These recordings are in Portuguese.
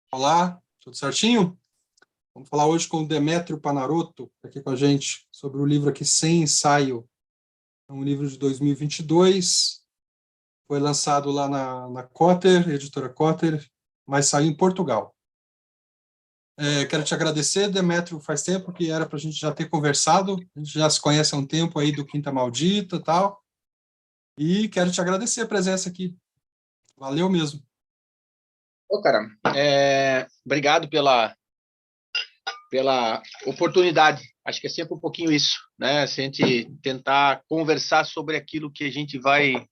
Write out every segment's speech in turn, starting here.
Olá, tudo certinho? Vamos falar hoje com o Demétrio Panarotto, aqui com a gente, sobre o livro aqui, Sem Ensaio. É um livro de 2022, foi lançado lá na Cotter, editora Cotter, mas saiu em Portugal. Quero te agradecer, Demétrio, faz tempo que era para a gente já ter conversado, a gente já se conhece há um tempo aí do Quinta Maldita e tal, e quero te agradecer a presença aqui. Valeu mesmo. Ô, cara, obrigado pela oportunidade. Acho que é sempre um pouquinho isso, né? Se a gente tentar conversar sobre aquilo que a gente vai,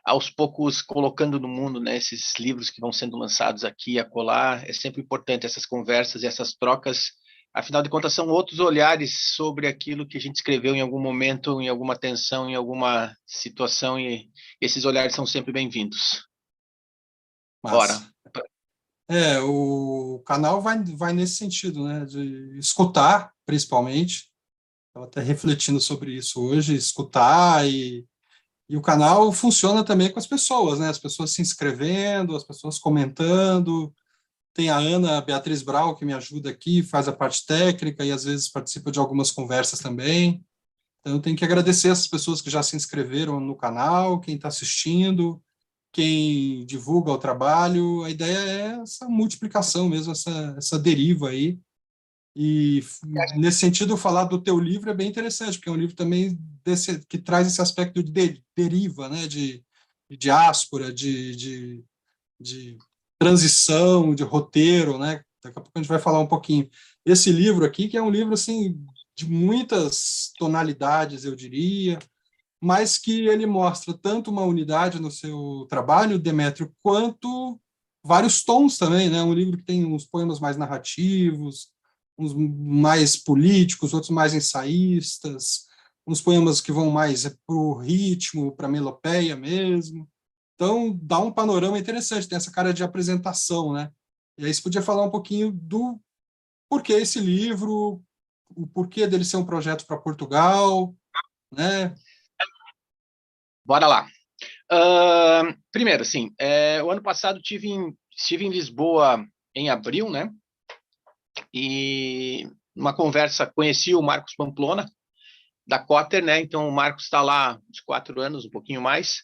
aos poucos, colocando no mundo, né? Esses livros que vão sendo lançados aqui e acolá, é sempre importante essas conversas e essas trocas. Afinal de contas, são outros olhares sobre aquilo que a gente escreveu em algum momento, em alguma tensão, em alguma situação, e esses olhares são sempre bem-vindos. Bora. Massa. O canal vai nesse sentido, né, de escutar, principalmente. Estava até refletindo sobre isso hoje, escutar, e o canal funciona também com as pessoas, né, as pessoas se inscrevendo, as pessoas comentando. Tem a Ana Beatriz Brau, que me ajuda aqui, faz a parte técnica e às vezes participa de algumas conversas também. Então, eu tenho que agradecer essas pessoas que já se inscreveram no canal, quem está assistindo, quem divulga o trabalho. A ideia é essa multiplicação mesmo, essa deriva aí. E, nesse sentido, falar do teu livro é bem interessante, porque é um livro também que traz esse aspecto de deriva, né? De diáspora, de transição, de roteiro, né? Daqui a pouco a gente vai falar um pouquinho. Esse livro aqui, que é um livro assim, de muitas tonalidades, eu diria, mas que ele mostra tanto uma unidade no seu trabalho, Demétrio, quanto vários tons também, né? Um livro que tem uns poemas mais narrativos, uns mais políticos, outros mais ensaístas, uns poemas que vão mais para o ritmo, para a melopeia mesmo. Então, dá um panorama interessante, tem essa cara de apresentação, né? E aí você podia falar um pouquinho do porquê esse livro, o porquê dele ser um projeto para Portugal, né? Bora lá. Primeiro, assim, o ano passado estive em Lisboa em abril, né? E uma conversa, conheci o Marcos Pamplona, da Cotter, né? Então, o Marcos está lá uns 4 anos, um pouquinho mais,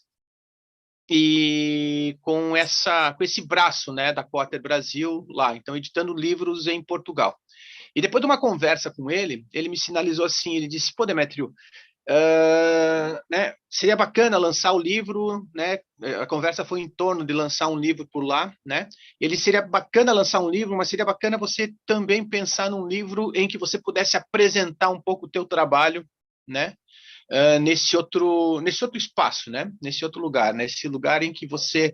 e com esse braço, né, da Cotter Brasil lá, então, editando livros em Portugal. E depois de uma conversa com ele, ele me sinalizou assim, ele disse, pô, Demétrio, né, seria bacana lançar o livro, né? A conversa foi em torno de lançar um livro por lá, né? Ele seria bacana lançar um livro, mas seria bacana você também pensar num livro em que você pudesse apresentar um pouco o teu trabalho, né? Nesse outro espaço, né? Nesse outro lugar, nesse lugar em que você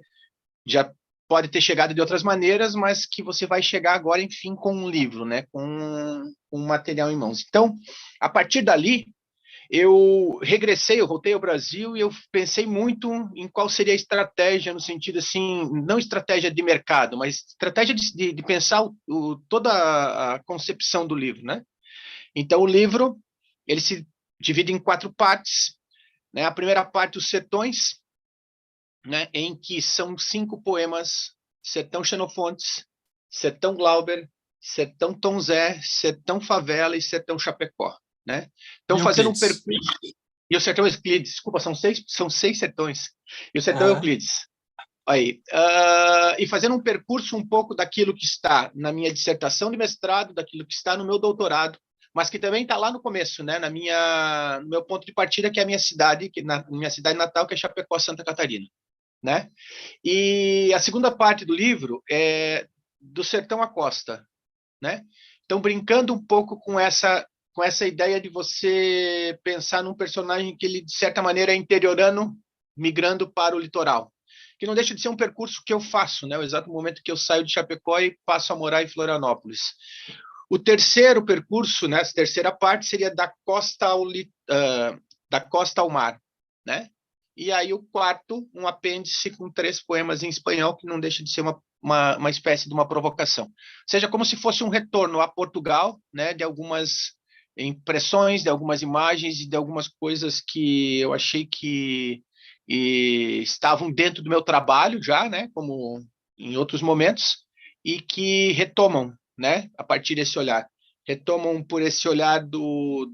já pode ter chegado de outras maneiras, mas que você vai chegar agora, enfim, com um livro, né? Com um material em mãos. Então, a partir dali, eu regressei, eu voltei ao Brasil e eu pensei muito em qual seria a estratégia, no sentido assim, não estratégia de mercado, mas estratégia de pensar toda a concepção do livro, né? Então, o livro, ele se divide em 4 partes, né? A primeira parte, os sertões, né? Em que são 5 poemas: Sertão Xenofontes, Sertão Glauber, Sertão Tom Zé, Sertão Favela e Sertão Chapecó, né? Então, E fazendo um Euclides. percurso. E o Sertão Euclides, desculpa, são seis sertões. E o Sertão Aham. Euclides. Aí, e fazendo um percurso um pouco daquilo que está na minha dissertação de mestrado, daquilo que está no meu doutorado, mas que também está lá no começo, né? No meu ponto de partida, que é a minha cidade, minha cidade natal, que é Chapecó, Santa Catarina, né? E a segunda parte do livro é do sertão à costa, né? Então, brincando um pouco com essa ideia de você pensar num personagem que ele, de certa maneira, é interiorano, migrando para o litoral, que não deixa de ser um percurso que eu faço, né? O exato momento que eu saio de Chapecó e passo a morar em Florianópolis. O terceiro percurso, né, essa terceira parte, seria da costa ao mar, né? E aí o quarto, um apêndice com 3 poemas em espanhol, que não deixa de ser uma espécie de uma provocação. Ou seja, como se fosse um retorno a Portugal, né, de algumas impressões, de algumas imagens e de algumas coisas que eu achei que estavam dentro do meu trabalho já, né, como em outros momentos, e que retomam, né, a partir desse olhar. Retomam por esse olhar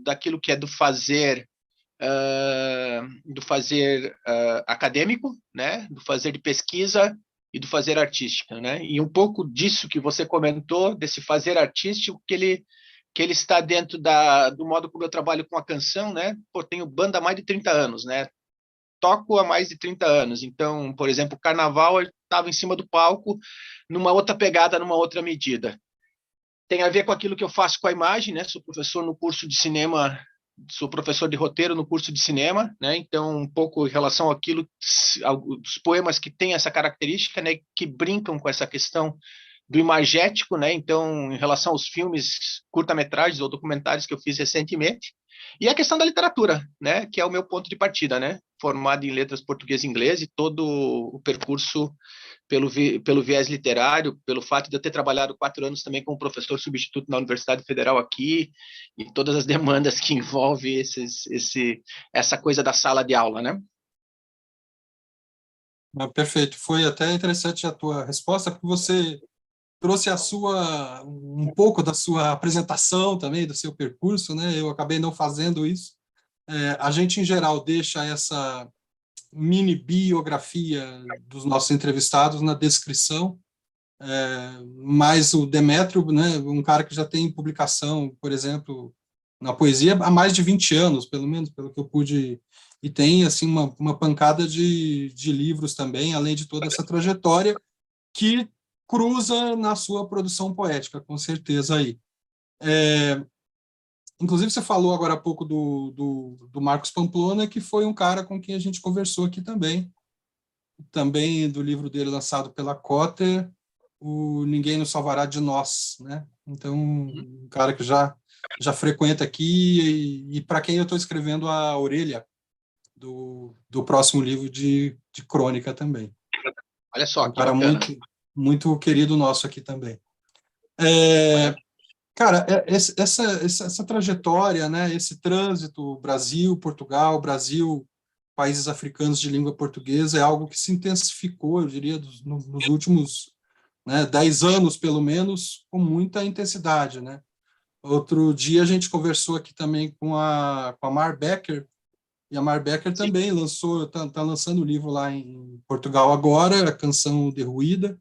daquilo que é do fazer acadêmico, né, do fazer de pesquisa e do fazer artística, né? E um pouco disso que você comentou, desse fazer artístico, que ele está dentro do modo como eu trabalho com a canção, né? Pô, tenho banda há mais de 30 anos, né? Toco há mais de 30 anos. Então, por exemplo, o carnaval eu estava em cima do palco numa outra pegada, numa outra medida. Tem a ver com aquilo que eu faço com a imagem, né? Sou professor no curso de cinema, sou professor de roteiro no curso de cinema, né? Então, um pouco em relação àquilo dos poemas que têm essa característica, né? Que brincam com essa questão do imagético, né? Então, em relação aos filmes, curta-metragens ou documentários que eu fiz recentemente, e a questão da literatura, né? Que é o meu ponto de partida, né? Formado em letras português e inglês e todo o percurso pelo viés literário, pelo fato de eu ter trabalhado 4 anos também como professor substituto na Universidade Federal aqui, e todas as demandas que envolvem essa coisa da sala de aula, né? Perfeito. Foi até interessante a tua resposta, porque você trouxe um pouco da sua apresentação também, do seu percurso, né? Eu acabei não fazendo isso. A gente, em geral, deixa essa mini biografia dos nossos entrevistados na descrição, mas o Demétrio, né, um cara que já tem publicação, por exemplo, na poesia há mais de 20 anos, pelo menos, pelo que eu pude, e tem assim uma pancada de livros também, além de toda essa trajetória que cruza na sua produção poética, com certeza aí. Inclusive, você falou agora há pouco do Marcos Pamplona, que foi um cara com quem a gente conversou aqui também do livro dele lançado pela Cotter, o Ninguém Nos Salvará de Nós, né? Então, um cara que já frequenta aqui e para quem eu estou escrevendo a orelha do próximo livro de crônica também. Olha só, Um que cara bacana. muito querido nosso aqui também. Cara, essa trajetória, né, esse trânsito Brasil, Portugal, Brasil, países africanos de língua portuguesa é algo que se intensificou, eu diria, nos últimos, né, 10 anos, pelo menos, com muita intensidade, né? Outro dia a gente conversou aqui também com a Mar Becker, e a Mar Becker Sim. também tá lançando o livro lá em Portugal agora, a Canção Derruída,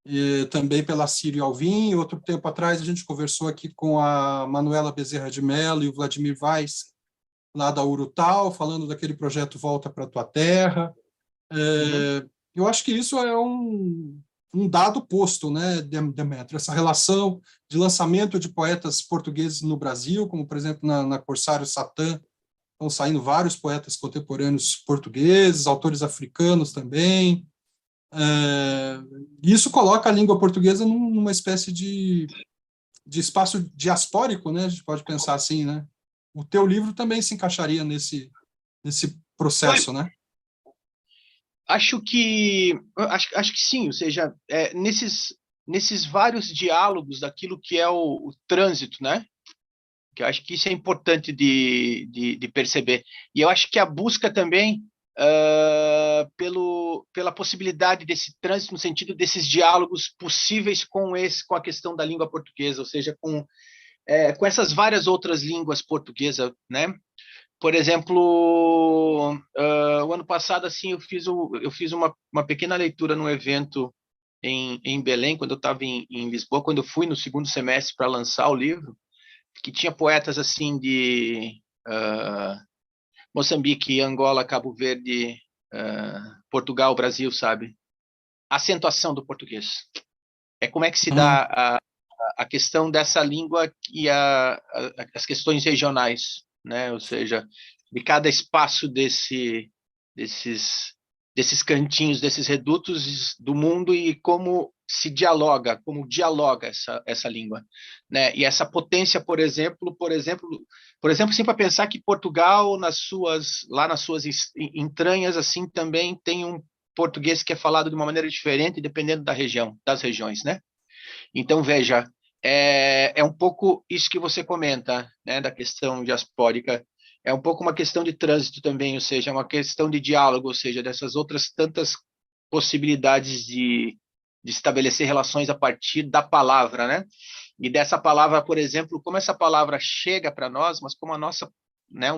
e também pela Sírio Alvim. Outro tempo atrás a gente conversou aqui com a Manuela Bezerra de Mello e o Vladimir Weiss, lá da Urutau, falando daquele projeto Volta para a Tua Terra. Eu acho que isso é um dado posto, né, Demetrio, essa relação de lançamento de poetas portugueses no Brasil, como, por exemplo, na Corsário Satã, estão saindo vários poetas contemporâneos portugueses, autores africanos também. Isso coloca a língua portuguesa numa espécie de espaço diaspórico, né? A gente pode pensar assim, né? O teu livro também se encaixaria nesse processo, né? Acho que sim, ou seja, nesses vários diálogos daquilo que é o trânsito, né? Que eu acho que isso é importante de perceber. E eu acho que a busca também pela possibilidade desse trânsito no sentido desses diálogos possíveis com a questão da língua portuguesa, ou seja, com essas várias outras línguas portuguesas, né? Por exemplo, o ano passado assim eu fiz uma pequena leitura num evento em Belém, quando eu estava em Lisboa, quando eu fui no segundo semestre para lançar o livro, que tinha poetas assim de Moçambique, Angola, Cabo Verde, Portugal, Brasil, sabe? Acentuação do português. É como é que se Hum, dá a questão dessa língua e as questões regionais, né? Ou seja, de cada espaço desses, desses cantinhos, desses redutos do mundo e como dialoga essa língua, né? E essa potência, por exemplo, sim, para pensar que Portugal lá nas suas entranhas assim também tem um português que é falado de uma maneira diferente dependendo da região, das regiões, né? Então, veja, é um pouco isso que você comenta, né, da questão diaspórica, é um pouco uma questão de trânsito também, ou seja, é uma questão de diálogo, ou seja, dessas outras tantas possibilidades de estabelecer relações a partir da palavra, né? E dessa palavra, por exemplo, como essa palavra chega para nós, mas como a nossa, né,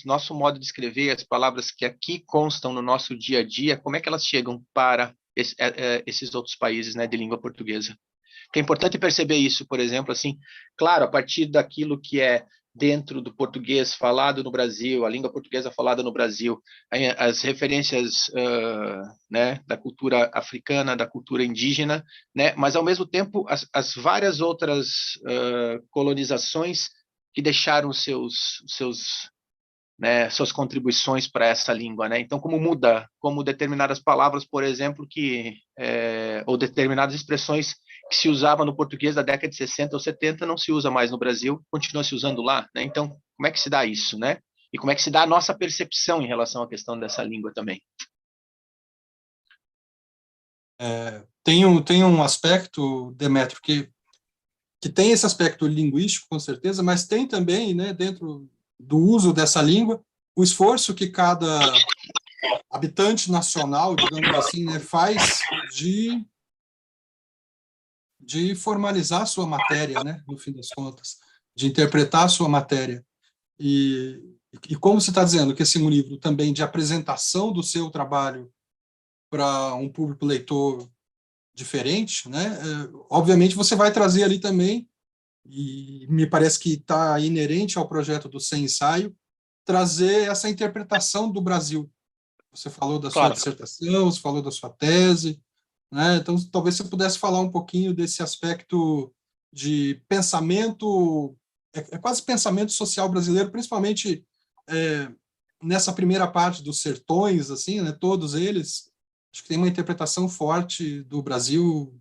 nosso modo de escrever, as palavras que aqui constam no nosso dia a dia, como é que elas chegam para esses outros países, né, de língua portuguesa? Que é importante perceber isso, por exemplo, assim, claro, a partir daquilo que é dentro do português falado no Brasil, a língua portuguesa falada no Brasil, as referências né, da cultura africana, da cultura indígena, né, mas ao mesmo tempo as várias outras colonizações que deixaram né, suas contribuições para essa língua, né? Então, como determinadas palavras, por exemplo, ou determinadas expressões que se usavam no português da década de 60 ou 70 não se usa mais no Brasil, continua se usando lá, né? Então, como é que se dá isso, né? E como é que se dá a nossa percepção em relação à questão dessa língua também? Tem um aspecto, Demétrio, que tem esse aspecto linguístico, com certeza, mas tem também, né, dentro do uso dessa língua, o esforço que cada habitante nacional, digamos assim, né, faz de formalizar a sua matéria, né, no fim das contas, de interpretar a sua matéria. E como você está dizendo, que esse é um livro também de apresentação do seu trabalho para um público leitor diferente, né, obviamente você vai trazer ali também, e me parece que está inerente ao projeto do Sem Ensaio, trazer essa interpretação do Brasil. Você falou da sua Claro. dissertação, você falou da sua tese, né? Então, talvez você pudesse falar um pouquinho desse aspecto de pensamento, é quase pensamento social brasileiro, principalmente nessa primeira parte dos sertões, assim, né? Todos eles, acho que tem uma interpretação forte do Brasil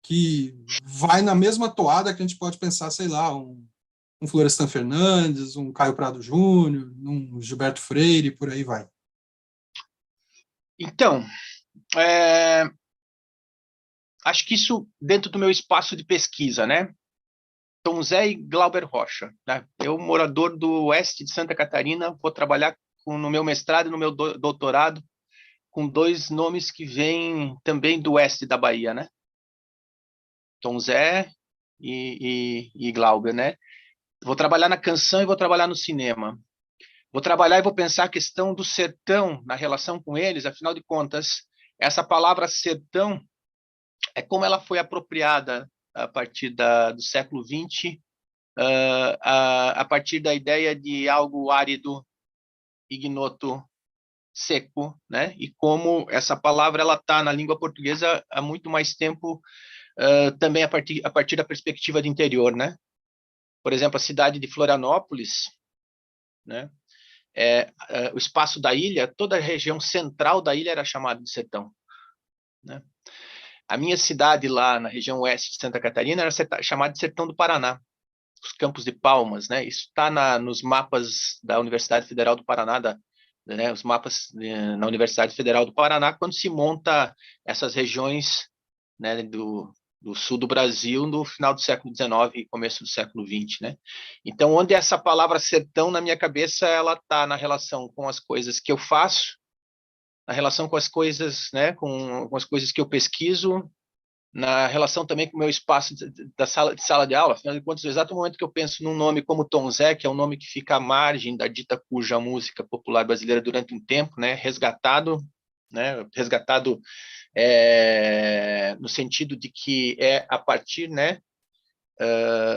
que vai na mesma toada que a gente pode pensar, sei lá, um Florestan Fernandes, um Caio Prado Júnior, um Gilberto Freire, por aí vai. Então, acho que isso dentro do meu espaço de pesquisa, né? Tom Zé e Glauber Rocha, né? Eu, morador do oeste de Santa Catarina, vou trabalhar no meu mestrado e no meu doutorado com dois nomes que vêm também do oeste da Bahia, né? Tom Zé e Glauber, né? Vou trabalhar na canção e vou trabalhar no cinema. Vou trabalhar e vou pensar a questão do sertão na relação com eles, afinal de contas, essa palavra sertão é como ela foi apropriada a partir do século XX, a partir da ideia de algo árido, ignoto, seco, né? E como essa palavra ela está na língua portuguesa há muito mais tempo, também a partir da perspectiva de interior, né? Por exemplo, a cidade de Florianópolis, né? O espaço da ilha, toda a região central da ilha era chamada de sertão, né? A minha cidade lá na região oeste de Santa Catarina era chamada de Sertão do Paraná, os Campos de Palmas, né? Isso está nos mapas da Universidade Federal do Paraná, né? Os mapas na Universidade Federal do Paraná, quando se monta essas regiões, né, do sul do Brasil no final do século XIX e começo do século XX, né? Então, onde essa palavra sertão na minha cabeça ela está na relação com as coisas que eu faço, na relação com as coisas, né, com as coisas que eu pesquiso, na relação também com o meu espaço da sala de aula. Afinal de contas, no exato momento que eu penso num nome como Tom Zé, que é um nome que fica à margem da dita cuja música popular brasileira durante um tempo, né, resgatado no sentido de que é a partir, né,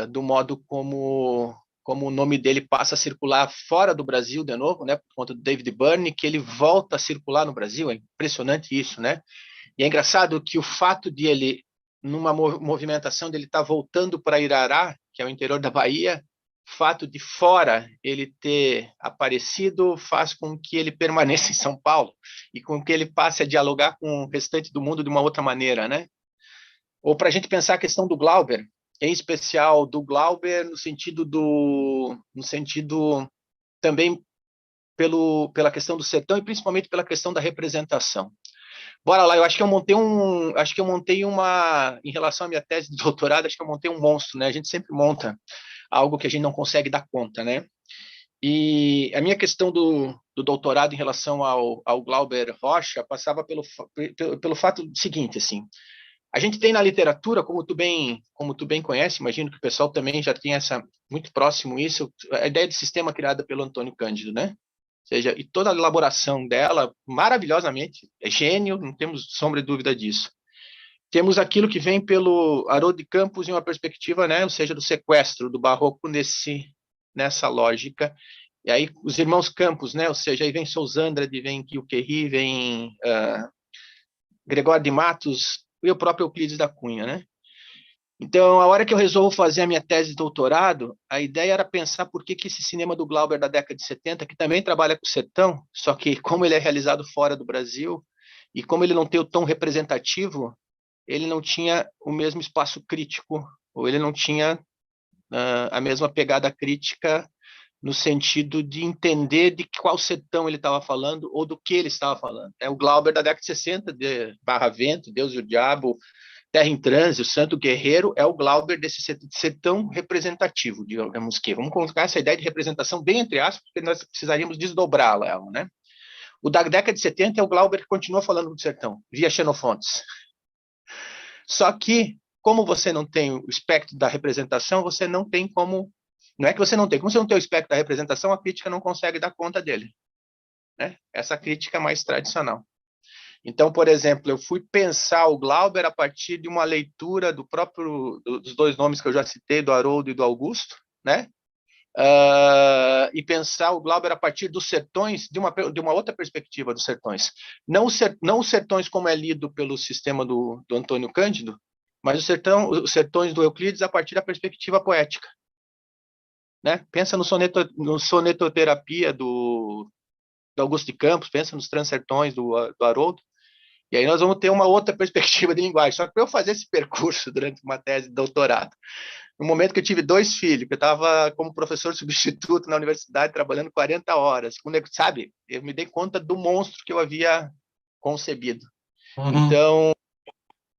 do modo como o nome dele passa a circular fora do Brasil de novo, né, por conta do David Byrne, que ele volta a circular no Brasil. É impressionante isso, né? E é engraçado que o fato de ele, numa movimentação dele estar voltando para Irará, que é o interior da Bahia, o fato de fora ele ter aparecido faz com que ele permaneça em São Paulo e com que ele passe a dialogar com o restante do mundo de uma outra maneira, né? Ou para a gente pensar a questão do Glauber, em especial do Glauber no sentido também pela questão do sertão e principalmente pela questão da representação. Bora lá, eu acho que eu montei em relação à minha tese de doutorado, acho que eu montei um monstro, né? A gente sempre monta algo que a gente não consegue dar conta, né? E a minha questão do doutorado em relação ao Glauber Rocha passava pelo fato seguinte, assim, A gente tem na literatura, como tu bem conhece, imagino que o pessoal também já tem muito próximo isso, a ideia de sistema criada pelo Antônio Cândido, né? Ou seja, e toda a elaboração dela, maravilhosamente, é gênio, não temos sombra de dúvida disso. Temos aquilo que vem pelo Haroldo de Campos em uma perspectiva, né, ou seja, do sequestro, do barroco nessa lógica. E aí os irmãos Campos, né, ou seja, aí vem Sousandrade, vem Quilquerri, vem Gregório de Matos e o próprio Euclides da Cunha, né? Então, a hora que eu resolvo fazer a minha tese de doutorado, a ideia era pensar por que esse cinema do Glauber da década de 70, que também trabalha com o sertão, só que como ele é realizado fora do Brasil, e como ele não tem o tom representativo, ele não tinha o mesmo espaço crítico, ou ele não tinha a mesma pegada crítica no sentido de entender de qual sertão ele estava falando ou do que ele estava falando. É o Glauber da década de 60, de Barra Vento, Deus e o Diabo, Terra em Transe, o Santo Guerreiro, é o Glauber desse sertão representativo, digamos que. Vamos colocar essa ideia de representação bem entre aspas, porque nós precisaríamos desdobrá-la, né? O da década de 70 é o Glauber que continua falando do sertão, via Xenofontes. Só que, como você não tem o espectro da representação, você não tem como... Não é que você não tem. Como você não tem o espectro da representação, a crítica não consegue dar conta dele, né? Essa crítica mais tradicional. Então, por exemplo, eu fui pensar o Glauber a partir de uma leitura dos dois nomes que eu já citei, do Haroldo e do Augusto, né? E pensar o Glauber a partir dos sertões, de uma outra perspectiva dos sertões. Não os sertões como é lido pelo sistema do Antônio Cândido, mas os sertões do Euclides a partir da perspectiva poética. Né? Pensa no sonetoterapia do Augusto de Campos, pensa nos transsertões do Haroldo, e aí nós vamos ter uma outra perspectiva de linguagem. Só que para eu fazer esse percurso durante uma tese de doutorado, no momento que eu tive 2 filhos, que eu estava como professor substituto na universidade, trabalhando 40 horas, sabe? Eu me dei conta do monstro que eu havia concebido. Uhum.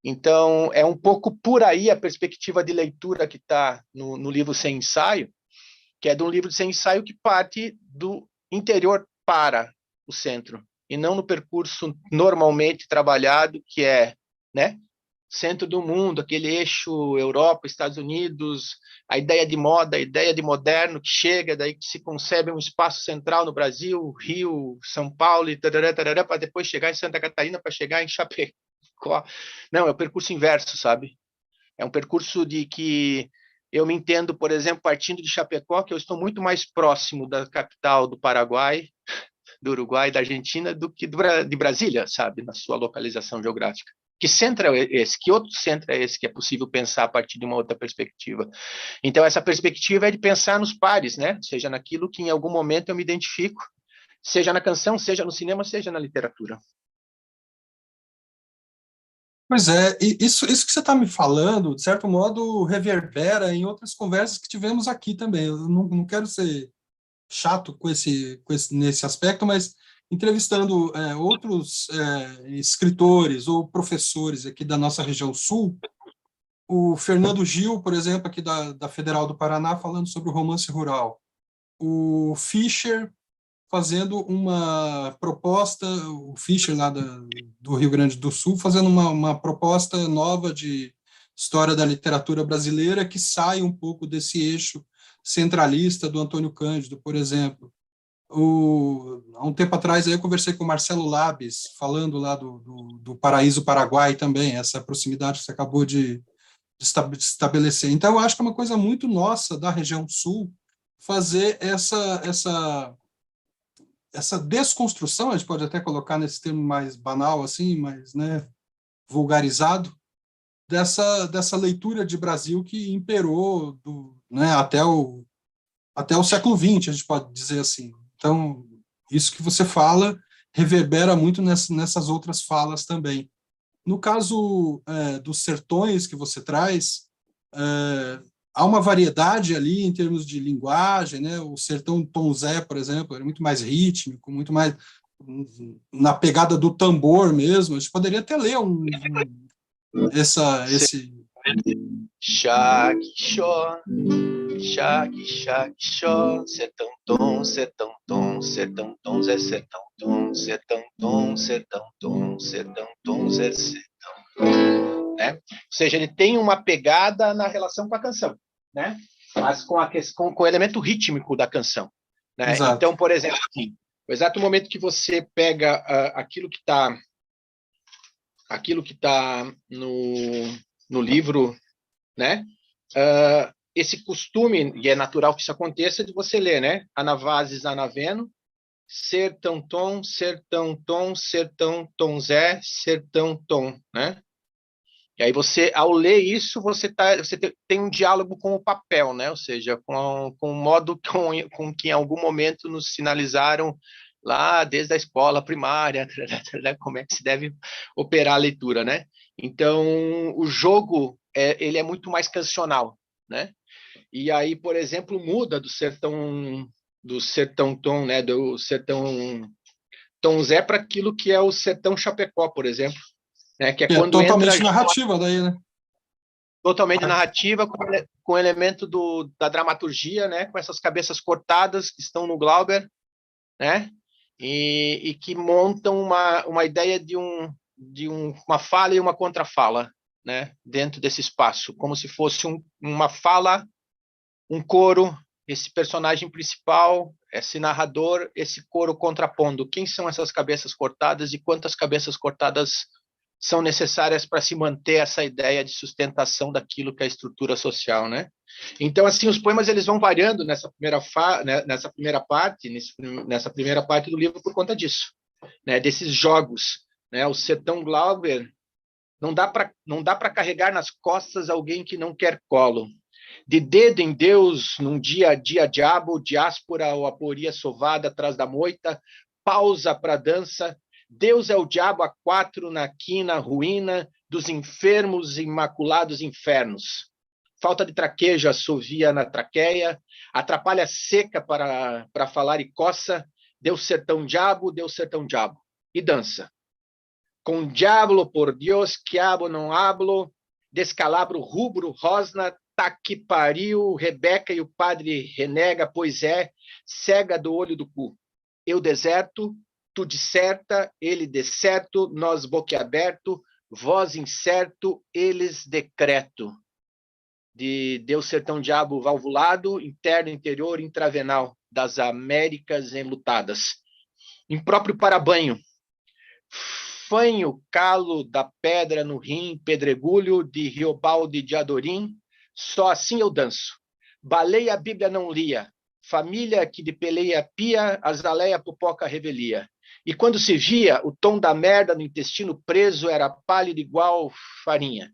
Então, é um pouco por aí a perspectiva de leitura que está no livro Sem Ensaio, que é de um livro sem ensaio que parte do interior para o centro, e não no percurso normalmente trabalhado, que é, né, centro do mundo, aquele eixo Europa, Estados Unidos, a ideia de moda, a ideia de moderno que chega, daí que se concebe um espaço central no Brasil, Rio, São Paulo, para depois chegar em Santa Catarina, para chegar em Chapecó. Não, é o percurso inverso, sabe? É um percurso de que eu me entendo, por exemplo, partindo de Chapecó, que eu estou muito mais próximo da capital do Paraguai, do Uruguai, da Argentina, do que de Brasília, sabe, na sua localização geográfica. Que centro é esse? Que outro centro é esse que é possível pensar a partir de uma outra perspectiva? Então, essa perspectiva é de pensar nos pares, né? Seja naquilo que em algum momento eu me identifico, seja na canção, seja no cinema, seja na literatura. Pois é, e isso que você está me falando, de certo modo, reverbera em outras conversas que tivemos aqui também. Eu não quero ser chato nesse aspecto, mas entrevistando outros escritores ou professores aqui da nossa região sul, o Fernando Gil, por exemplo, aqui da Federal do Paraná, falando sobre o romance rural. O Fischer fazendo uma proposta, o Fischer lá do Rio Grande do Sul, fazendo uma proposta nova de história da literatura brasileira que sai um pouco desse eixo centralista do Antônio Cândido, por exemplo. Há um tempo atrás eu conversei com o Marcelo Labes, falando lá do Paraíso Paraguai também, essa proximidade que você acabou de estabelecer. Então, eu acho que é uma coisa muito nossa da região sul fazer essa desconstrução, a gente pode até colocar nesse termo mais banal, assim, mas, né, vulgarizado, dessa leitura de Brasil que imperou né, até o século XX, a gente pode dizer assim. Então, isso que você fala reverbera muito nessas outras falas também. No caso dos sertões que você traz, há uma variedade ali em termos de linguagem, né? O sertão Tom Zé, por exemplo, era muito mais rítmico, muito mais na pegada do tambor mesmo. A gente poderia até ler esse... Xaquixó, xaqui, xaquixó, sertão tom, sertão tom, sertão tom, Zé sertão tom, sertão tom, sertão tom, sertão tom, Zé sertão. né? Ou seja, ele tem uma pegada na relação com a canção, né? Mas com o elemento rítmico da canção, né? Exato. Então, por exemplo, assim, no exato momento que você pega aquilo que está no livro, né? Esse costume, e é natural que isso aconteça, de você ler, né? Anavases anaveno, sertão tom, sertão tom, sertão tom zé, sertão tom, né? E aí você, ao ler isso, você tem um diálogo com o papel, né? Ou seja, com o modo com que em algum momento nos sinalizaram lá desde a escola primária, como é que se deve operar a leitura, né? Então, o jogo ele é muito mais cancional, né? E aí, por exemplo, muda do sertão tom, né? Do sertão Tom Zé para aquilo que é o sertão Chapecó, por exemplo, né? Que é Que é quando entra totalmente narrativa daí, né? totalmente narrativa, com o elemento da dramaturgia, né? Com essas cabeças cortadas que estão no Glauber, né? E que montam uma ideia de uma fala e uma contrafala, né? Dentro desse espaço, como se fosse uma fala, um coro, esse personagem principal, esse narrador, esse coro contrapondo. Quem são essas cabeças cortadas e quantas cabeças cortadas são necessárias para se manter essa ideia de sustentação daquilo que é a estrutura social, né? Então, assim, os poemas eles vão variando nessa primeira parte do livro por conta disso, né? Desses jogos, né? O Sertão Glauber não dá para carregar nas costas alguém que não quer colo. De dedo em Deus, num dia a dia diabo, diáspora ou aporia sovada atrás da moita, pausa para dança. Deus é o diabo a quatro na quina ruína dos enfermos imaculados infernos. Falta de traquejo assovia na traqueia, atrapalha seca para falar e coça, Deus sertão diabo, e dança. Com diablo por Deus, quiabo não hablo, descalabro rubro, rosna, taque pariu, Rebeca e o padre renega, pois é, cega do olho do cu. Eu deserto, tu disserta, ele decerto, nós boquiaberto, vós incerto, eles decreto. De Deus sertão diabo valvulado, interno, interior, intravenal, das Américas enlutadas. Impróprio para banho, fanho calo da pedra no rim, pedregulho de Riobaldi de Adorim, só assim eu danço. Baleia a Bíblia não lia, família que de peleia pia, azaleia popoca revelia. E quando se via, o tom da merda no intestino preso era pálido igual farinha.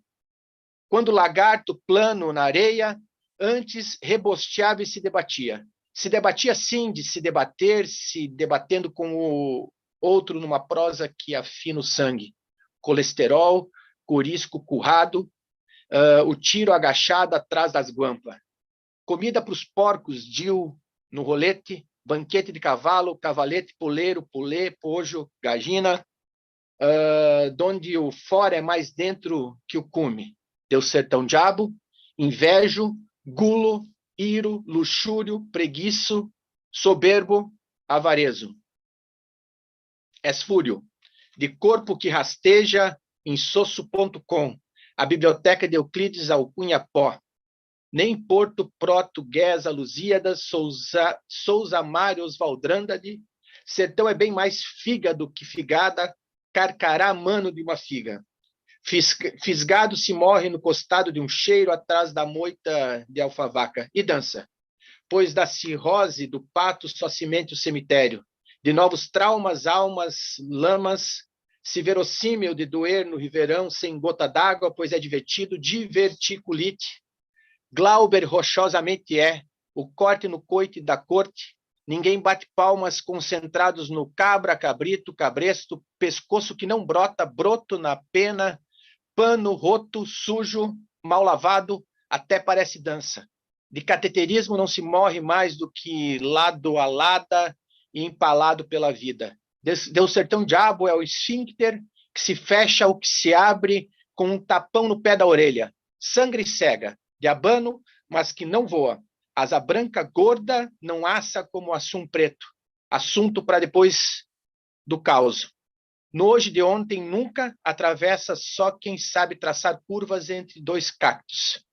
Quando o lagarto plano na areia, antes rebosteava e se debatia. Se debatia sim de se debater, se debatendo com o outro numa prosa que afina o sangue. Colesterol, corisco currado, o tiro agachado atrás das guampas. Comida para os porcos, Dil, no rolete, banquete de cavalo, cavalete, poleiro, pulê, pojo, gagina, donde o fora é mais dentro que o cume. Deu sertão diabo, invejo, gulo, iro, luxúrio, preguiço, soberbo, avarezo. És fúrio, de corpo que rasteja, insosso.com, a biblioteca de Euclides Alcunha Pó, nem Porto, Proto, Guesa, Lusíadas, Souza Mário, Osvaldrandade, sertão é bem mais fígado que figada, carcará mano de uma figa. Fisgado se morre no costado de um cheiro atrás da moita de alfavaca. E dança, pois da cirrose do pato só cimente o cemitério. De novos traumas, almas, lamas, se verossímil de doer no ribeirão sem gota d'água, pois é divertido, diverticulite. Glauber rochosamente o corte no coite da corte, ninguém bate palmas concentrados no cabra, cabrito, cabresto, pescoço que não brota, broto na pena, pano, roto, sujo, mal lavado, até parece dança. De cateterismo não se morre mais do que lado a lada e empalado pela vida. Deu sertão diabo é o esfíncter que se fecha ou que se abre com um tapão no pé da orelha. Sangre cega, diabano, mas que não voa. Asa branca gorda não assa como assum preto. Assunto para depois do caos. No hoje de ontem nunca atravessa só quem sabe traçar curvas entre dois cactos.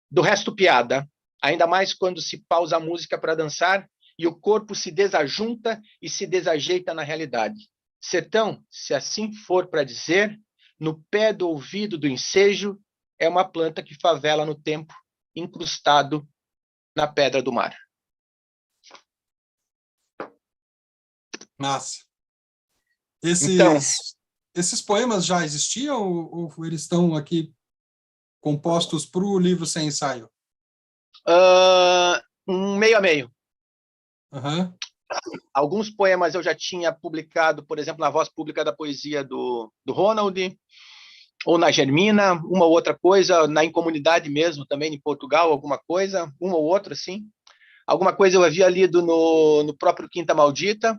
Do resto, piada, ainda mais quando se pausa a música para dançar e o corpo se desajunta e se desajeita na realidade. Sertão, se assim for para dizer, no pé do ouvido do ensejo, é uma planta que favela no tempo, incrustado na pedra do mar. Massa. Então, Esses poemas já existiam ou eles estão aqui compostos para o livro sem ensaio? um meio a meio. Uhum. Alguns poemas eu já tinha publicado, por exemplo, na Voz Pública da Poesia do Ronald, ou na Germina, uma ou outra coisa, na Incomunidade mesmo, também em Portugal, alguma coisa, uma ou outra, sim. Alguma coisa eu havia lido no próprio Quinta Maldita,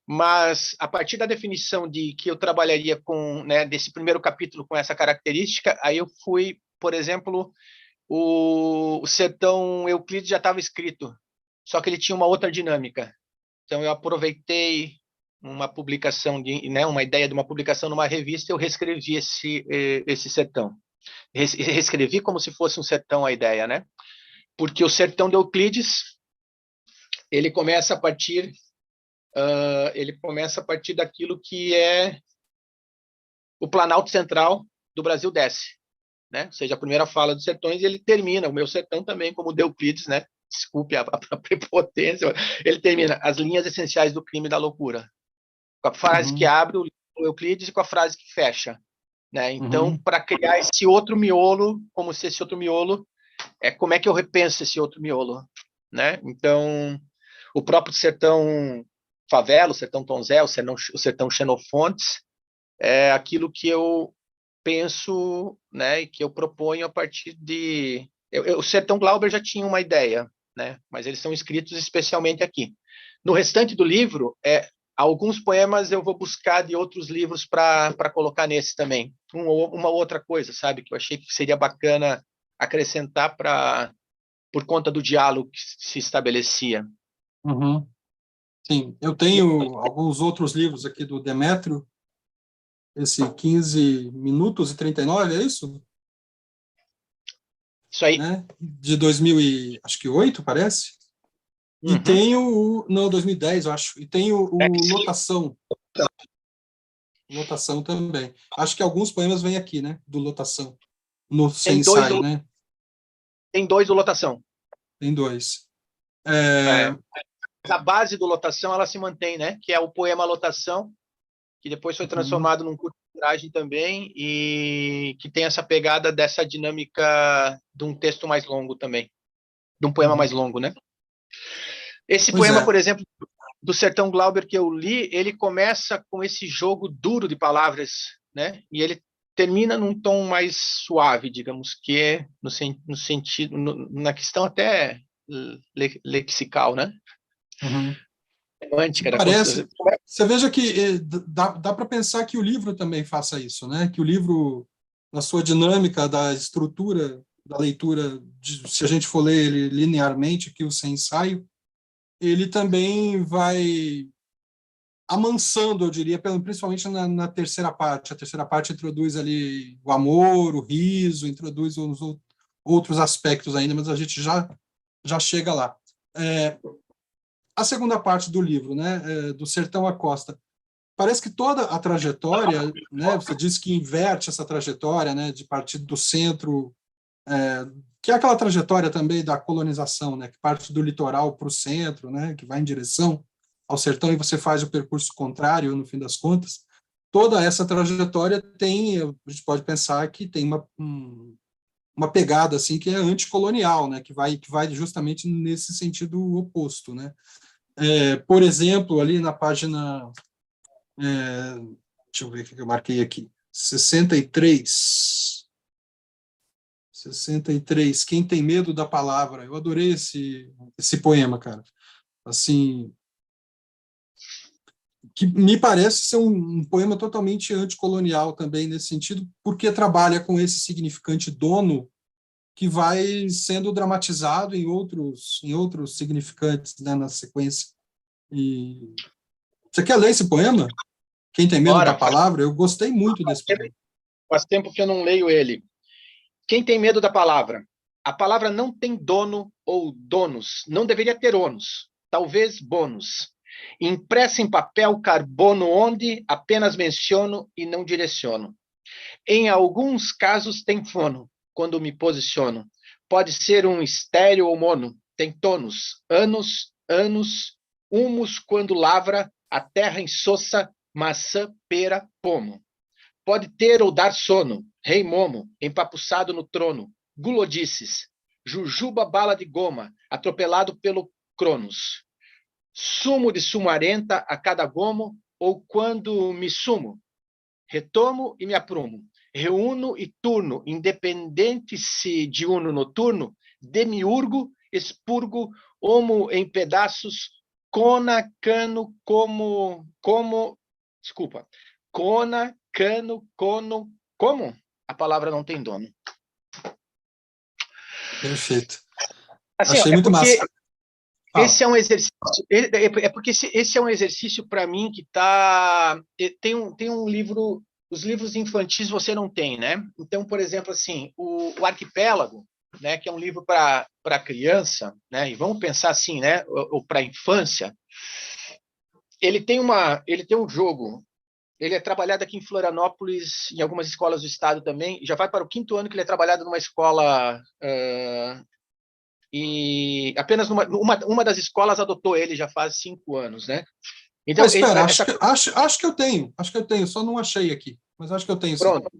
mas a partir da definição de que eu trabalharia com, né, desse primeiro capítulo com essa característica, aí eu fui, por exemplo, o Sertão Euclides já estava escrito, só que ele tinha uma outra dinâmica. Então eu aproveitei uma publicação, né, uma ideia de uma publicação numa revista, eu reescrevi esse sertão. Reescrevi como se fosse um sertão a ideia, né? Porque o Sertão de Euclides, ele começa a partir daquilo que é o Planalto Central do Brasil desce, né? Ou seja, a primeira fala dos sertões, e ele termina, o meu sertão também, como o de Euclides, né? Desculpe a prepotência, ele termina as linhas essenciais do crime e da loucura, com a frase que abre o Euclides e com a frase que fecha, né? Então, para criar esse outro miolo, como se esse outro miolo como é que eu repenso esse outro miolo, né? Então, o próprio sertão favela, o sertão Tom Zé, o sertão Xenofontes, é aquilo que eu penso, né, e que eu proponho a partir de... o sertão Glauber já tinha uma ideia, né, mas eles são escritos especialmente aqui. No restante do livro, alguns poemas eu vou buscar de outros livros para colocar nesse também. Uma outra coisa, sabe, que eu achei que seria bacana acrescentar por conta do diálogo que se estabelecia. Uhum. Sim, eu tenho alguns outros livros aqui do Demétrio, esse 15 minutos e 39, é isso? Isso aí. Né? De 2008, parece. E Uhum. tem não, 2010, eu acho. E tem o Lotação. Lotação também. Acho que alguns poemas vêm aqui, né? Do Lotação. No sem ensaio, né? Tem dois do Lotação. Tem dois. A base do Lotação, ela se mantém, né? Que é o poema Lotação, que depois foi transformado num curta-metragem também, e que tem essa pegada dessa dinâmica de um texto mais longo também. De um poema mais longo, né? Esse poema, por exemplo, do Sertão Glauber que eu li, ele começa com esse jogo duro de palavras, né? E ele termina num tom mais suave, digamos, que é no sentido, na questão até lexical, né? Semântica da Parece. Você veja que dá para pensar que o livro também faça isso, né? Que o livro, na sua dinâmica da estrutura da leitura, se a gente for ler ele linearmente, que o sem ensaio, ele também vai amansando, eu diria, principalmente na terceira parte. A terceira parte introduz ali o amor, o riso, introduz uns outros aspectos ainda, mas a gente já chega lá. A segunda parte do livro, né, do Sertão à Costa, parece que toda a trajetória, né, você diz que inverte essa trajetória, né, de partir do centro, que é aquela trajetória também da colonização, né, que parte do litoral para o centro, né, que vai em direção ao sertão, e você faz o percurso contrário, no fim das contas. Toda essa trajetória tem, a gente pode pensar que tem uma pegada assim que é anticolonial, né, que vai justamente nesse sentido oposto, né. Por exemplo, ali na página, deixa eu ver o que eu marquei aqui, 63, Quem tem medo da palavra. Eu adorei esse poema, cara. Assim, que me parece ser um poema totalmente anticolonial também nesse sentido, porque trabalha com esse significante dono que vai sendo dramatizado em outros significantes, né, na sequência. E você quer ler esse poema? Quem Tem Medo Ora, da Palavra, eu gostei muito desse poema. faz tempo que eu não leio ele. Quem tem medo da palavra? A palavra não tem dono ou donos, não deveria ter ônus, talvez bônus. Impressa em papel carbono, onde apenas menciono e não direciono. Em alguns casos tem fono, quando me posiciono. Pode ser um estéreo ou mono, tem tonos, anos, anos, humus quando lavra, a terra insossa, maçã, pera, pomo. Pode ter ou dar sono, rei momo, empapuçado no trono, gulodices, jujuba bala de goma, atropelado pelo Cronos. Sumo de sumarenta a cada gomo, ou quando me sumo, retomo e me aprumo. Reúno e turno, independente se diurno noturno, demiurgo, expurgo, homo em pedaços, cona, cano, desculpa, cona, cano, cono, como? A palavra não tem dono. Perfeito. Assim, Achei é muito porque massa. esse é um exercício, é porque esse é um exercício para mim que tá tem um livro, os livros infantis você não tem, né? Então, por exemplo, assim, o Arquipélago, né, que é um livro para criança, né? E vamos pensar assim, né, ou para infância, ele tem um jogo. Ele é trabalhado aqui em Florianópolis, em algumas escolas do estado também. Já vai para o 5º ano que ele é trabalhado numa escola e apenas uma das escolas adotou ele já faz 5 anos, né? Ah, Então, espera, acho que eu tenho, só não achei aqui, mas acho que eu tenho sim. pronto.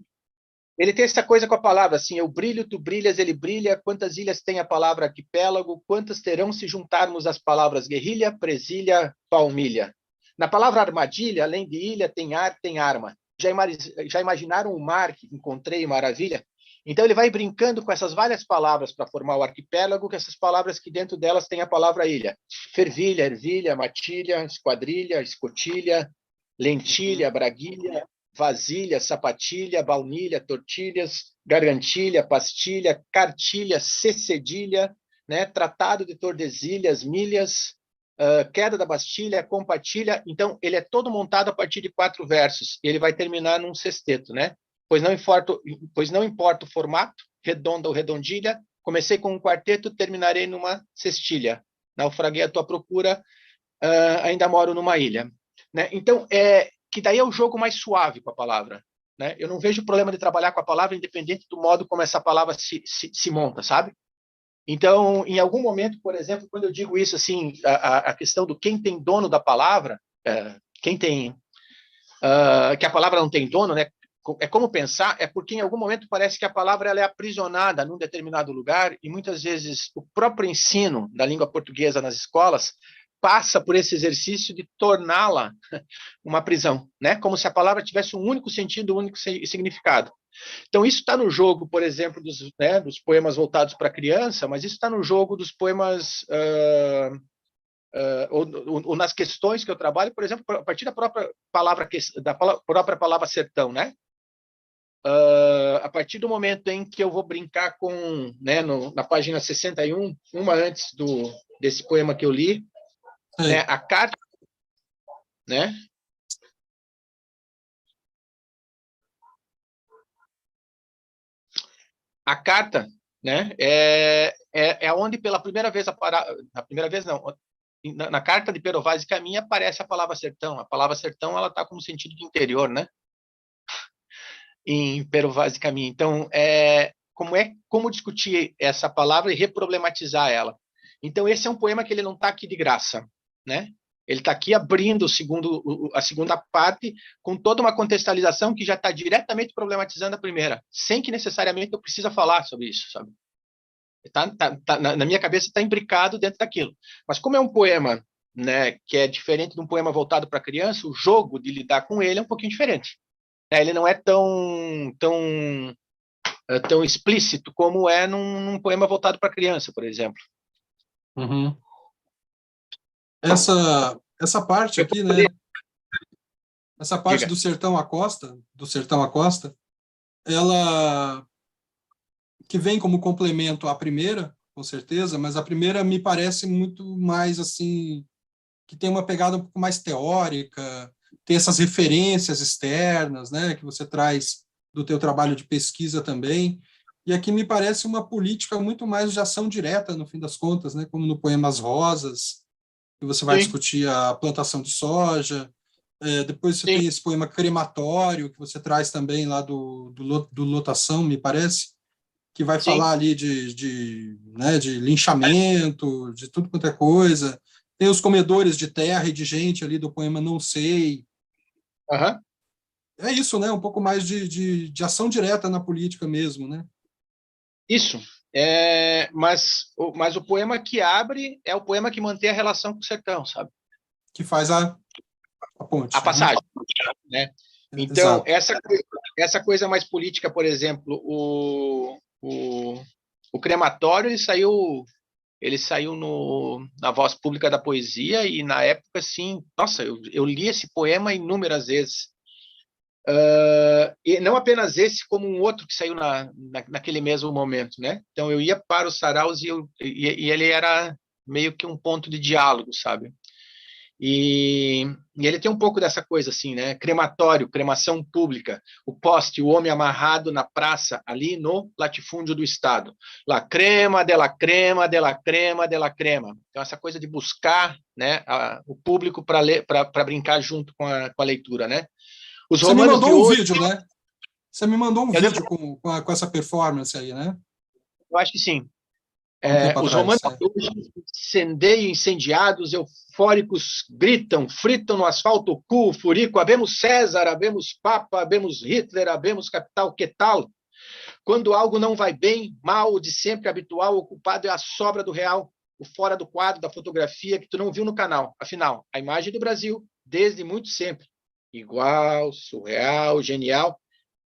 Ele tem essa coisa com a palavra, assim, eu brilho, tu brilhas, ele brilha, quantas ilhas tem a palavra arquipélago, quantas terão se juntarmos as palavras guerrilha, presilha, palmilha. Na palavra armadilha, além de ilha, tem ar, tem arma. Já imaginaram o mar que encontrei, maravilha? Então ele vai brincando com essas várias palavras para formar o arquipélago, que essas palavras que dentro delas tem a palavra ilha. Fervilha, ervilha, matilha, esquadrilha, escotilha, lentilha, braguilha, vasilha, sapatilha, baunilha, tortilhas, gargantilha, pastilha, cartilha, cecedilha, né? Tratado de Tordesilhas, milhas, queda da Bastilha, compatilha. Então, ele é todo montado a partir de 4 versos. Ele vai terminar num sexteto, né? Pois não importa o formato, redonda ou redondilha. Comecei com um quarteto, terminarei numa cestilha. Naufraguei à tua procura, ainda moro numa ilha. Né? Então, que daí é o jogo mais suave com a palavra. Né? Eu não vejo problema de trabalhar com a palavra, independente do modo como essa palavra se monta, sabe? Então, em algum momento, por exemplo, quando eu digo isso, assim, a questão do quem tem dono da palavra, quem tem, que a palavra não tem dono, né? É como pensar, é porque em algum momento parece que a palavra ela é aprisionada num determinado lugar e muitas vezes o próprio ensino da língua portuguesa nas escolas passa por esse exercício de torná-la uma prisão, né? Como se a palavra tivesse um único sentido, um único significado. Então, isso está no jogo, por exemplo, dos poemas voltados para a criança, mas isso está no jogo dos poemas, ou nas questões que eu trabalho, por exemplo, a partir da própria palavra sertão, né? A partir do momento em que eu vou brincar com, né, na página 61, uma antes desse poema que eu li, né, a carta, né? A carta, né, é onde pela primeira vez na primeira vez não, na carta de Pero Vaz e Caminha aparece a palavra sertão. A palavra sertão ela está como sentido de interior, né? Em Pero Vaz e Caminha. Então, como discutir essa palavra e reproblematizar ela. Então, esse é um poema que ele não está aqui de graça, né? Ele está aqui abrindo a segunda parte com toda uma contextualização que já está diretamente problematizando a primeira, sem que necessariamente eu precisa falar sobre isso, sabe? Na minha cabeça está imbricado dentro daquilo. Mas como é um poema, né, que é diferente de um poema voltado para criança, o jogo de lidar com ele é um pouquinho diferente. Ele não é tão explícito como é num poema voltado para criança, por exemplo. Uhum. Essa parte aqui, né? Essa parte Diga. do sertão à costa, ela que vem como complemento à primeira, com certeza, mas a primeira me parece muito mais assim, que tem uma pegada um pouco mais teórica, tem essas referências externas, né, que você traz do teu trabalho de pesquisa também. E aqui me parece uma política muito mais de ação direta, no fim das contas, né, como no poema As Rosas, que você vai Sim, discutir a plantação de soja. Depois você sim, tem esse poema Crematório, que você traz também lá do Lotação, me parece, que vai sim. falar ali né, de linchamento, de tudo quanto é coisa. Tem os comedores de terra e de gente ali do poema Não Sei. Aham. É isso, né? Um pouco mais de ação direta na política mesmo, né? Isso. Mas o poema que abre é o poema que mantém a relação com o sertão, sabe? Que faz a A ponte. Uhum. passagem, né? Então, Exato. essa coisa mais política, por exemplo, o crematório, ele saiu na Voz Pública da Poesia e, na época, assim, nossa, eu li esse poema inúmeras vezes. E não apenas esse, como um outro que saiu naquele mesmo momento, né? Então, eu ia para os saraus e ele era meio que um ponto de diálogo, sabe? E, e ele tem um pouco dessa coisa assim, né? Crematório, cremação pública, o poste, o homem amarrado na praça, ali no latifúndio do Estado. La crema, de la crema, de la crema, de la crema. Então, essa coisa de buscar, né, o público para brincar junto com a leitura, né? Os Você me romanos de mandou um hoje, vídeo, né? Você me mandou um eu, devo, vídeo com essa performance aí, né? eu acho que sim. Há um tempo Os atrás. romanos hoje incendeiam, incendiados, eufóricos, gritam, fritam no asfalto o cu, furico, habemos César, habemos Papa, habemos Hitler, habemos capital, que tal? Quando algo não vai bem, mal, o de sempre, habitual, o culpado é a sobra do real, o fora do quadro, da fotografia que tu não viu no canal. Afinal, a imagem do Brasil, desde muito sempre, igual, surreal, genial,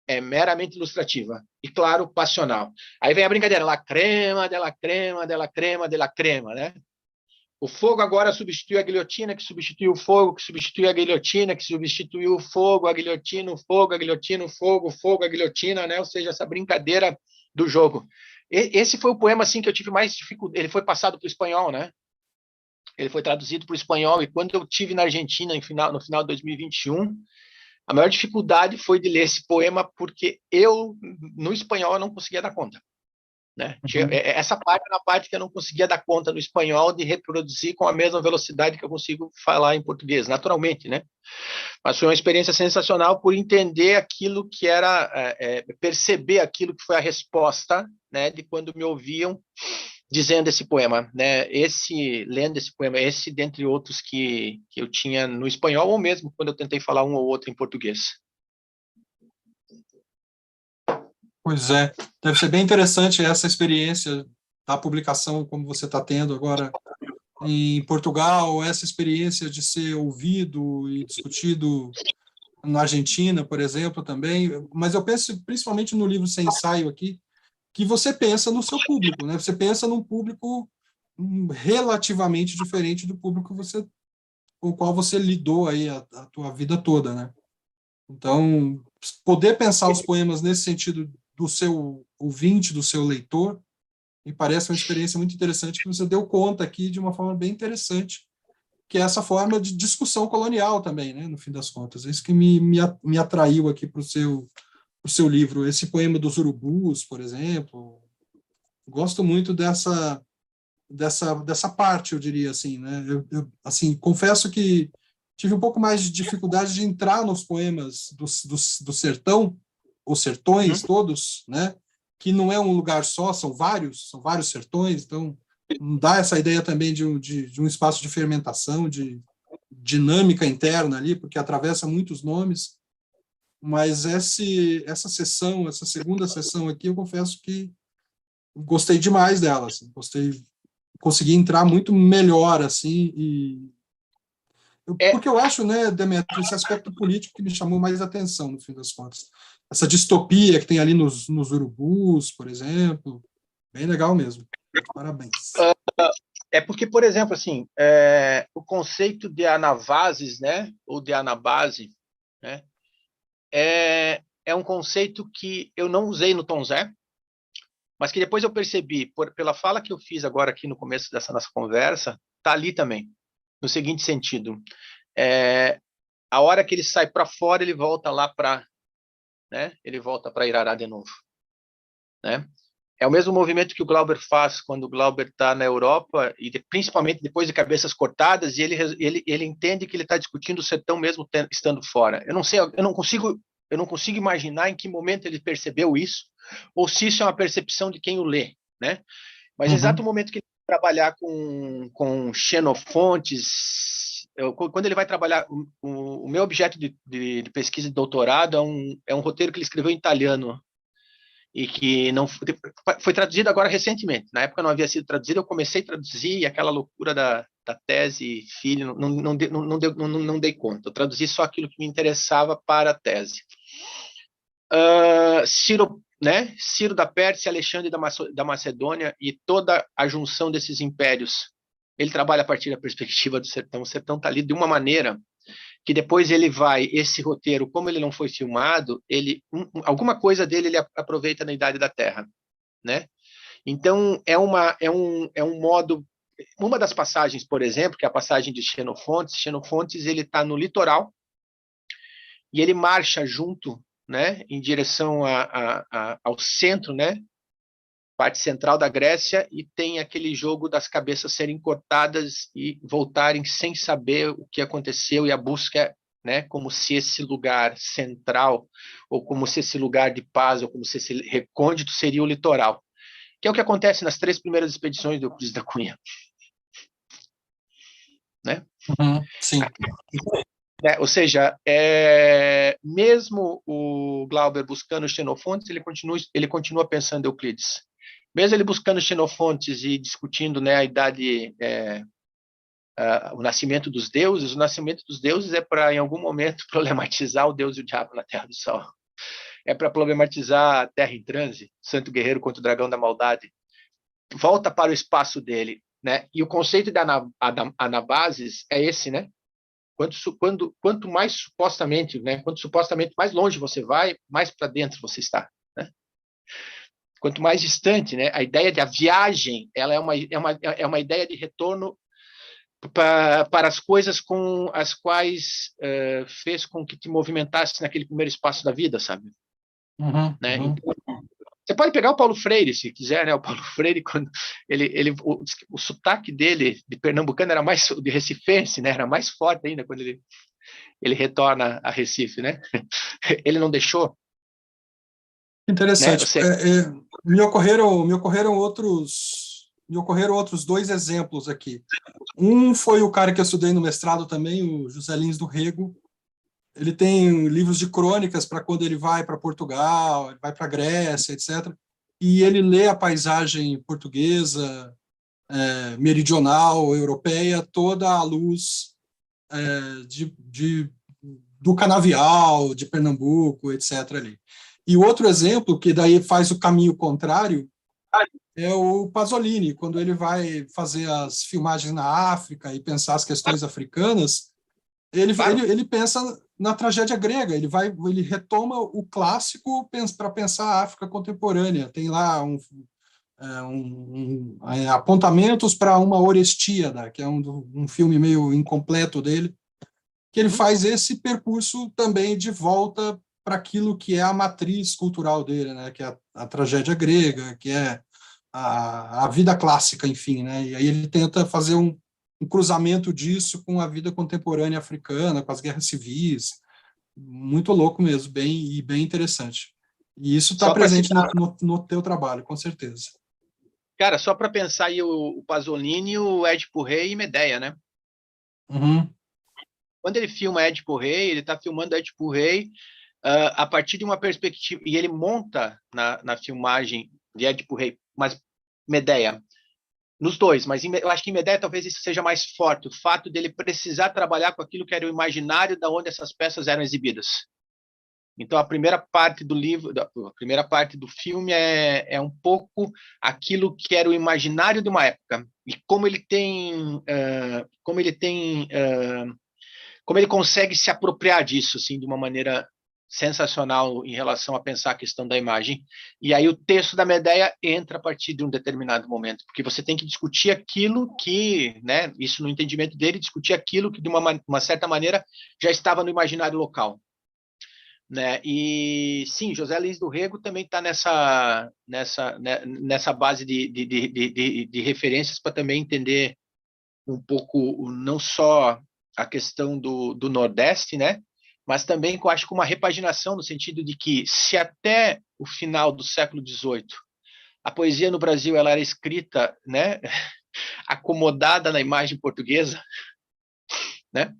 é meramente ilustrativa e, claro, passional. Aí vem a brincadeira, la crema, de la crema, de la crema, de la crema, né? O fogo agora substitui a guilhotina, que substitui o fogo, que substitui a guilhotina, que substituiu o fogo, a guilhotina, o fogo, a guilhotina, o fogo, a guilhotina, né? Ou seja, essa brincadeira do jogo. Esse foi o poema assim que eu tive mais dificuldade. Ele foi passado para o espanhol, né? Ele foi traduzido para o espanhol e quando eu tive na Argentina no final de 2021, a maior dificuldade foi de ler esse poema porque eu, no espanhol, eu não conseguia dar conta. Né? Uhum. Essa parte era a parte que eu não conseguia dar conta no espanhol de reproduzir com a mesma velocidade que eu consigo falar em português, naturalmente, né? Mas foi uma experiência sensacional por entender aquilo que era, perceber aquilo que foi a resposta, né, de quando me ouviam dizendo esse poema, né? Lendo esse poema, esse dentre outros que eu tinha no espanhol ou mesmo quando eu tentei falar um ou outro em português. Pois é. Deve ser bem interessante essa experiência da publicação, como você está tendo agora em Portugal, essa experiência de ser ouvido e discutido na Argentina, por exemplo, também. Mas eu penso principalmente no livro Sem Ensaio aqui, que você pensa no seu público, né? Você pensa num público relativamente diferente do público com o qual você lidou aí a tua vida toda, né? Então, poder pensar os poemas nesse sentido do seu ouvinte, do seu leitor, me parece uma experiência muito interessante que você deu conta aqui de uma forma bem interessante, que é essa forma de discussão colonial também, né? No fim das contas, é isso que me atraiu aqui para o seu livro. Esse poema dos urubus, por exemplo, gosto muito dessa parte, eu diria assim, né? Assim, confesso que tive um pouco mais de dificuldade de entrar nos poemas do sertão, os sertões Uhum. todos, né? Que não é um lugar só, são vários sertões, então dá essa ideia também de um espaço de fermentação, de dinâmica interna ali, porque atravessa muitos nomes, mas essa segunda sessão aqui, eu confesso que gostei demais dela, assim, consegui entrar muito melhor, assim, É, porque eu acho, né, Demetrio, esse aspecto político que me chamou mais atenção, no fim das contas. Essa distopia que tem ali nos urubus, por exemplo, bem legal mesmo. Parabéns. É porque, por exemplo, assim, o conceito de anabases, né, ou de anabase, né, é um conceito que eu não usei no Tom Zé, mas que depois eu percebi, pela fala que eu fiz agora aqui no começo dessa nossa conversa, tá ali também, no seguinte sentido. É, a hora que ele sai para fora, ele volta lá para, né? Ele volta para Irará de novo, né? É o mesmo movimento que o Glauber faz quando o Glauber está na Europa, e principalmente depois de Cabeças Cortadas, e ele entende que ele está discutindo o sertão mesmo estando fora. Eu não sei, eu não consigo imaginar em que momento ele percebeu isso, ou se isso é uma percepção de quem o lê, né? Mas exato o momento que ele vai trabalhar com Xenofontes, quando ele vai trabalhar, o meu objeto de pesquisa de doutorado é um roteiro que ele escreveu em italiano, e que não foi traduzido agora recentemente. Na época não havia sido traduzido, eu comecei a traduzir e aquela loucura da tese, filho, não dei conta. Eu traduzi só aquilo que me interessava para a tese. Ciro, né? Ciro da Pérsia, Alexandre da Macedônia e toda a junção desses impérios. Ele trabalha a partir da perspectiva do sertão. O sertão está ali de uma maneira que depois ele vai, esse roteiro, como ele não foi filmado, alguma coisa dele ele aproveita na Idade da Terra, né? Então, é um modo, uma das passagens, por exemplo, que é a passagem de Xenofontes ele está no litoral e ele marcha junto, né, em direção ao centro, né, parte central da Grécia, e tem aquele jogo das cabeças serem cortadas e voltarem sem saber o que aconteceu, e a busca, né, como se esse lugar central, ou como se esse lugar de paz, ou como se esse recôndito seria o litoral, que é o que acontece nas 3 primeiras expedições do Euclides da Cunha. Né? Sim. Ou seja, mesmo o Glauber buscando Xenofontes, ele continua pensando Euclides. Mesmo ele buscando Xenofontes e discutindo, né, a idade, o nascimento dos deuses, o nascimento dos deuses é para, em algum momento, problematizar o Deus e o diabo na Terra do Sol. É para problematizar a Terra em transe, Santo Guerreiro contra o Dragão da Maldade. Volta para o espaço dele, né? E o conceito da anabasis é esse, né? Quanto mais supostamente, né? Quanto supostamente mais longe você vai, mais para dentro você está, né? Quanto mais distante, né? A ideia de a viagem, ela é uma ideia de retorno para as coisas com as quais fez com que te movimentasse naquele primeiro espaço da vida, sabe? Né? Então, você pode pegar o Paulo Freire, se quiser, né? O Paulo Freire, quando o sotaque dele de pernambucano era mais de recifense, né? Era mais forte ainda quando ele retorna a Recife, né? Ele não deixou. Interessante. Né? Me ocorreram outros 2 exemplos aqui. Um foi o cara que eu estudei no mestrado também, o José Lins do Rego. Ele tem livros de crônicas para quando ele vai para Portugal, ele vai para a Grécia, etc. E ele lê a paisagem portuguesa, meridional, europeia, toda à luz do canavial, de Pernambuco, etc. ali. E outro exemplo, que daí faz o caminho contrário, é o Pasolini, quando ele vai fazer as filmagens na África e pensar as questões africanas, ele pensa na tragédia grega, ele retoma o clássico para pensar a África contemporânea. Tem lá apontamentos para uma Orestíada, que é um filme meio incompleto dele, que ele faz esse percurso também de volta para aquilo que é a matriz cultural dele, né? Que é a tragédia grega, que é a vida clássica, enfim, né? E aí ele tenta fazer um cruzamento disso com a vida contemporânea africana, com as guerras civis, muito louco mesmo, bem interessante. E isso está presente no teu trabalho, com certeza. Cara, só para pensar aí o Pasolini, o Édipo Rei e Medeia, né? Quando ele filma Édipo Rei, ele está filmando Édipo Rei a partir de uma perspectiva, e ele monta na filmagem de Édipo Rei, mas Medeia, nos dois, mas eu acho que em Medeia talvez isso seja mais forte, o fato dele precisar trabalhar com aquilo que era o imaginário da onde essas peças eram exibidas. Então, a primeira parte do livro, a primeira parte do filme é um pouco aquilo que era o imaginário de uma época e como ele consegue se apropriar disso, assim, de uma maneira sensacional em relação a pensar a questão da imagem. E aí o texto da Medea entra a partir de um determinado momento, porque você tem que discutir aquilo que, né, isso no entendimento dele, discutir aquilo que de uma certa maneira já estava no imaginário local. Né? E sim, José Lins do Rego também está nessa base de referências para também entender um pouco não só a questão do Nordeste, né? Mas também eu acho que uma repaginação no sentido de que se até o final do século XVIII a poesia no Brasil ela era escrita, né, acomodada na imagem portuguesa, né?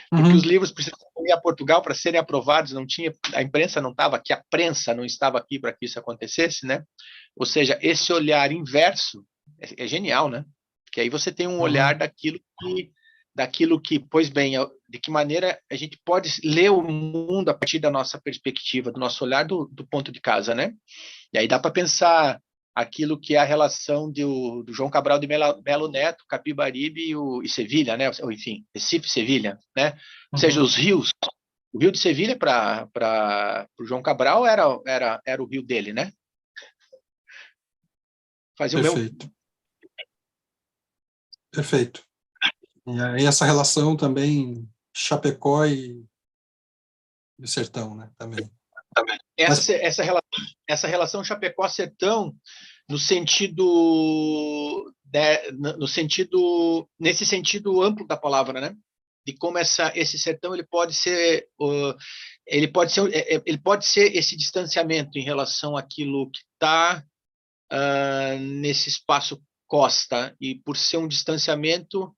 Porque os Uhum. livros precisavam ir a Portugal para serem aprovados, não tinha, a imprensa não estava aqui, a prensa não estava aqui para que isso acontecesse, né? Ou seja, esse olhar inverso é genial, né? Porque aí você tem um olhar Uhum. daquilo que, pois bem, de que maneira a gente pode ler o mundo a partir da nossa perspectiva, do nosso olhar do ponto de casa, né? E aí dá para pensar aquilo que é a relação do João Cabral de Melo Neto, Capibaribe e Sevilha, né? Ou, enfim, Recife e Sevilha, né? Ou seja, Uhum. os rios. O rio de Sevilha para o João Cabral era o rio dele, né? Fazia o meu. Perfeito, perfeito. E aí essa relação também Chapecó e o sertão, né, também. Mas, Essa relação Chapecó-Sertão no sentido, né, nesse sentido amplo da palavra, né? De como esse sertão ele pode ser esse distanciamento em relação àquilo que está nesse espaço costa, e por ser um distanciamento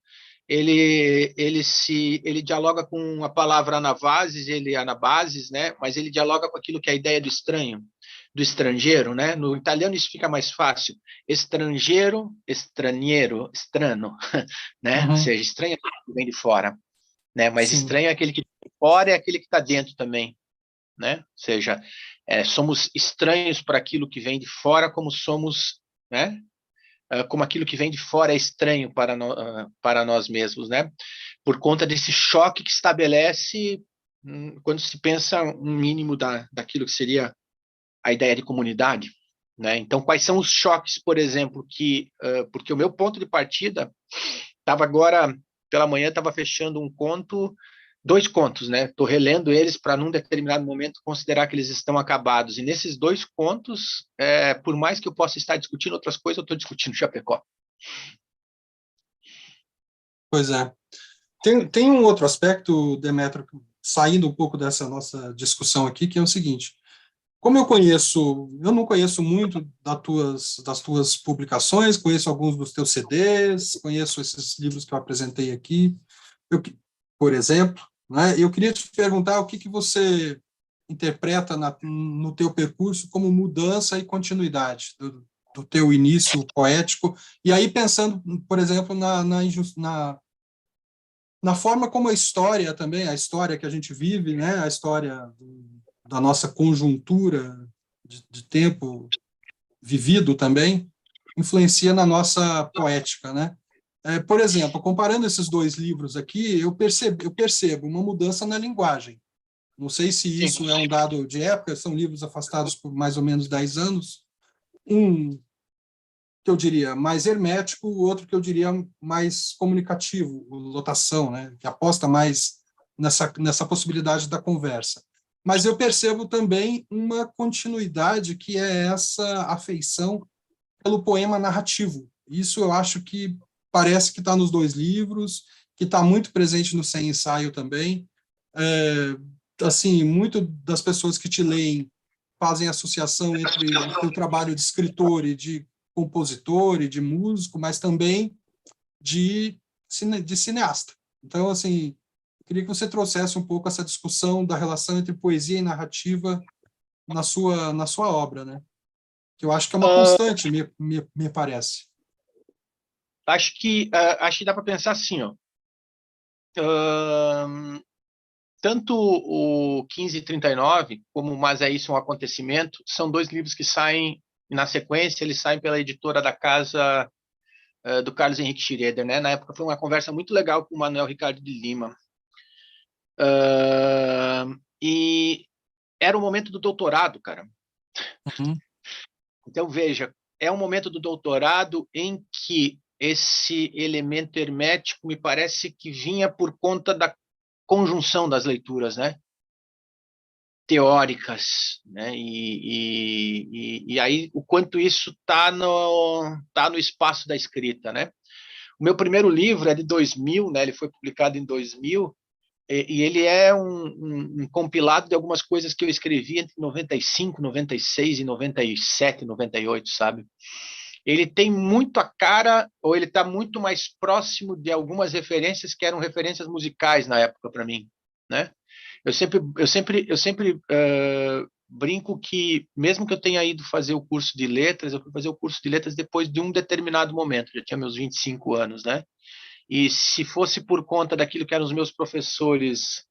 ele dialoga com a palavra anabasis, né? Mas ele dialoga com aquilo que é a ideia do estranho, do estrangeiro, né? No italiano isso fica mais fácil. Estrangeiro, estranheiro, strano, né? Ou uhum, seja, estranho é aquele que vem de fora, né? Mas sim, estranho é aquele que vem de fora, é aquele que está dentro também, né? Ou seja, somos estranhos para aquilo que vem de fora, como somos, né? Como aquilo que vem de fora é estranho para nós mesmos, né? Por conta desse choque que estabelece quando se pensa um mínimo daquilo que seria a ideia de comunidade, né? Então, quais são os choques, por exemplo, porque o meu ponto de partida estava agora pela manhã estava fechando dois contos, né? Estou relendo eles para, num determinado momento, considerar que eles estão acabados. E nesses dois contos, por mais que eu possa estar discutindo outras coisas, eu estou discutindo Chapecó. pois é. Tem um outro aspecto, Demetrio, saindo um pouco dessa nossa discussão aqui, que é o seguinte: como eu não conheço muito das tuas publicações, conheço alguns dos teus CDs, conheço esses livros que eu apresentei aqui, eu, por exemplo, né? Eu queria te perguntar o que você interpreta no teu percurso como mudança e continuidade do teu início poético, e aí pensando, por exemplo, na forma como a história também, a história que a gente vive, né, a história da nossa conjuntura de tempo vivido também, influencia na nossa poética, né? Por exemplo, comparando esses dois livros aqui, eu percebo uma mudança na linguagem. Não sei se Sim. isso é um dado de época, são livros afastados por mais ou menos 10 anos. Um que eu diria mais hermético, o outro que eu diria mais comunicativo, lotação, né, que aposta mais nessa possibilidade da conversa. Mas eu percebo também uma continuidade que é essa afeição pelo poema narrativo. Isso eu acho que parece que está nos dois livros, que está muito presente no Sem Ensaio também. Assim, muito das pessoas que te leem fazem associação entre o teu trabalho de escritor e de compositor e de músico, mas também de cineasta. Então, assim, queria que você trouxesse um pouco essa discussão da relação entre poesia e narrativa na sua obra, né? Que eu acho que é uma constante, me parece. Acho que dá para pensar assim, ó. Tanto o 1539 como Mas é Isso um Acontecimento são dois livros que saem na sequência, eles saem pela editora da casa do Carlos Henrique Schroeder, né? Na época foi uma conversa muito legal com o Manuel Ricardo de Lima. E era o momento do doutorado, cara. Uhum. Então, veja, é um momento do doutorado em que esse elemento hermético me parece que vinha por conta da conjunção das leituras, né? Teóricas, né? E aí o quanto isso tá no espaço da escrita, né? O meu primeiro livro é de 2000, né? Ele foi publicado em 2000 e ele é um compilado de algumas coisas que eu escrevi entre 95, 96 e 97, 98, sabe? Ele tem muito a cara, ou ele está muito mais próximo de algumas referências que eram referências musicais na época para mim, né? Eu sempre brinco que, mesmo que eu tenha ido fazer o curso de letras, eu fui fazer o curso de letras depois de um determinado momento, já tinha meus 25 anos, né? E se fosse por conta daquilo que eram os meus professores,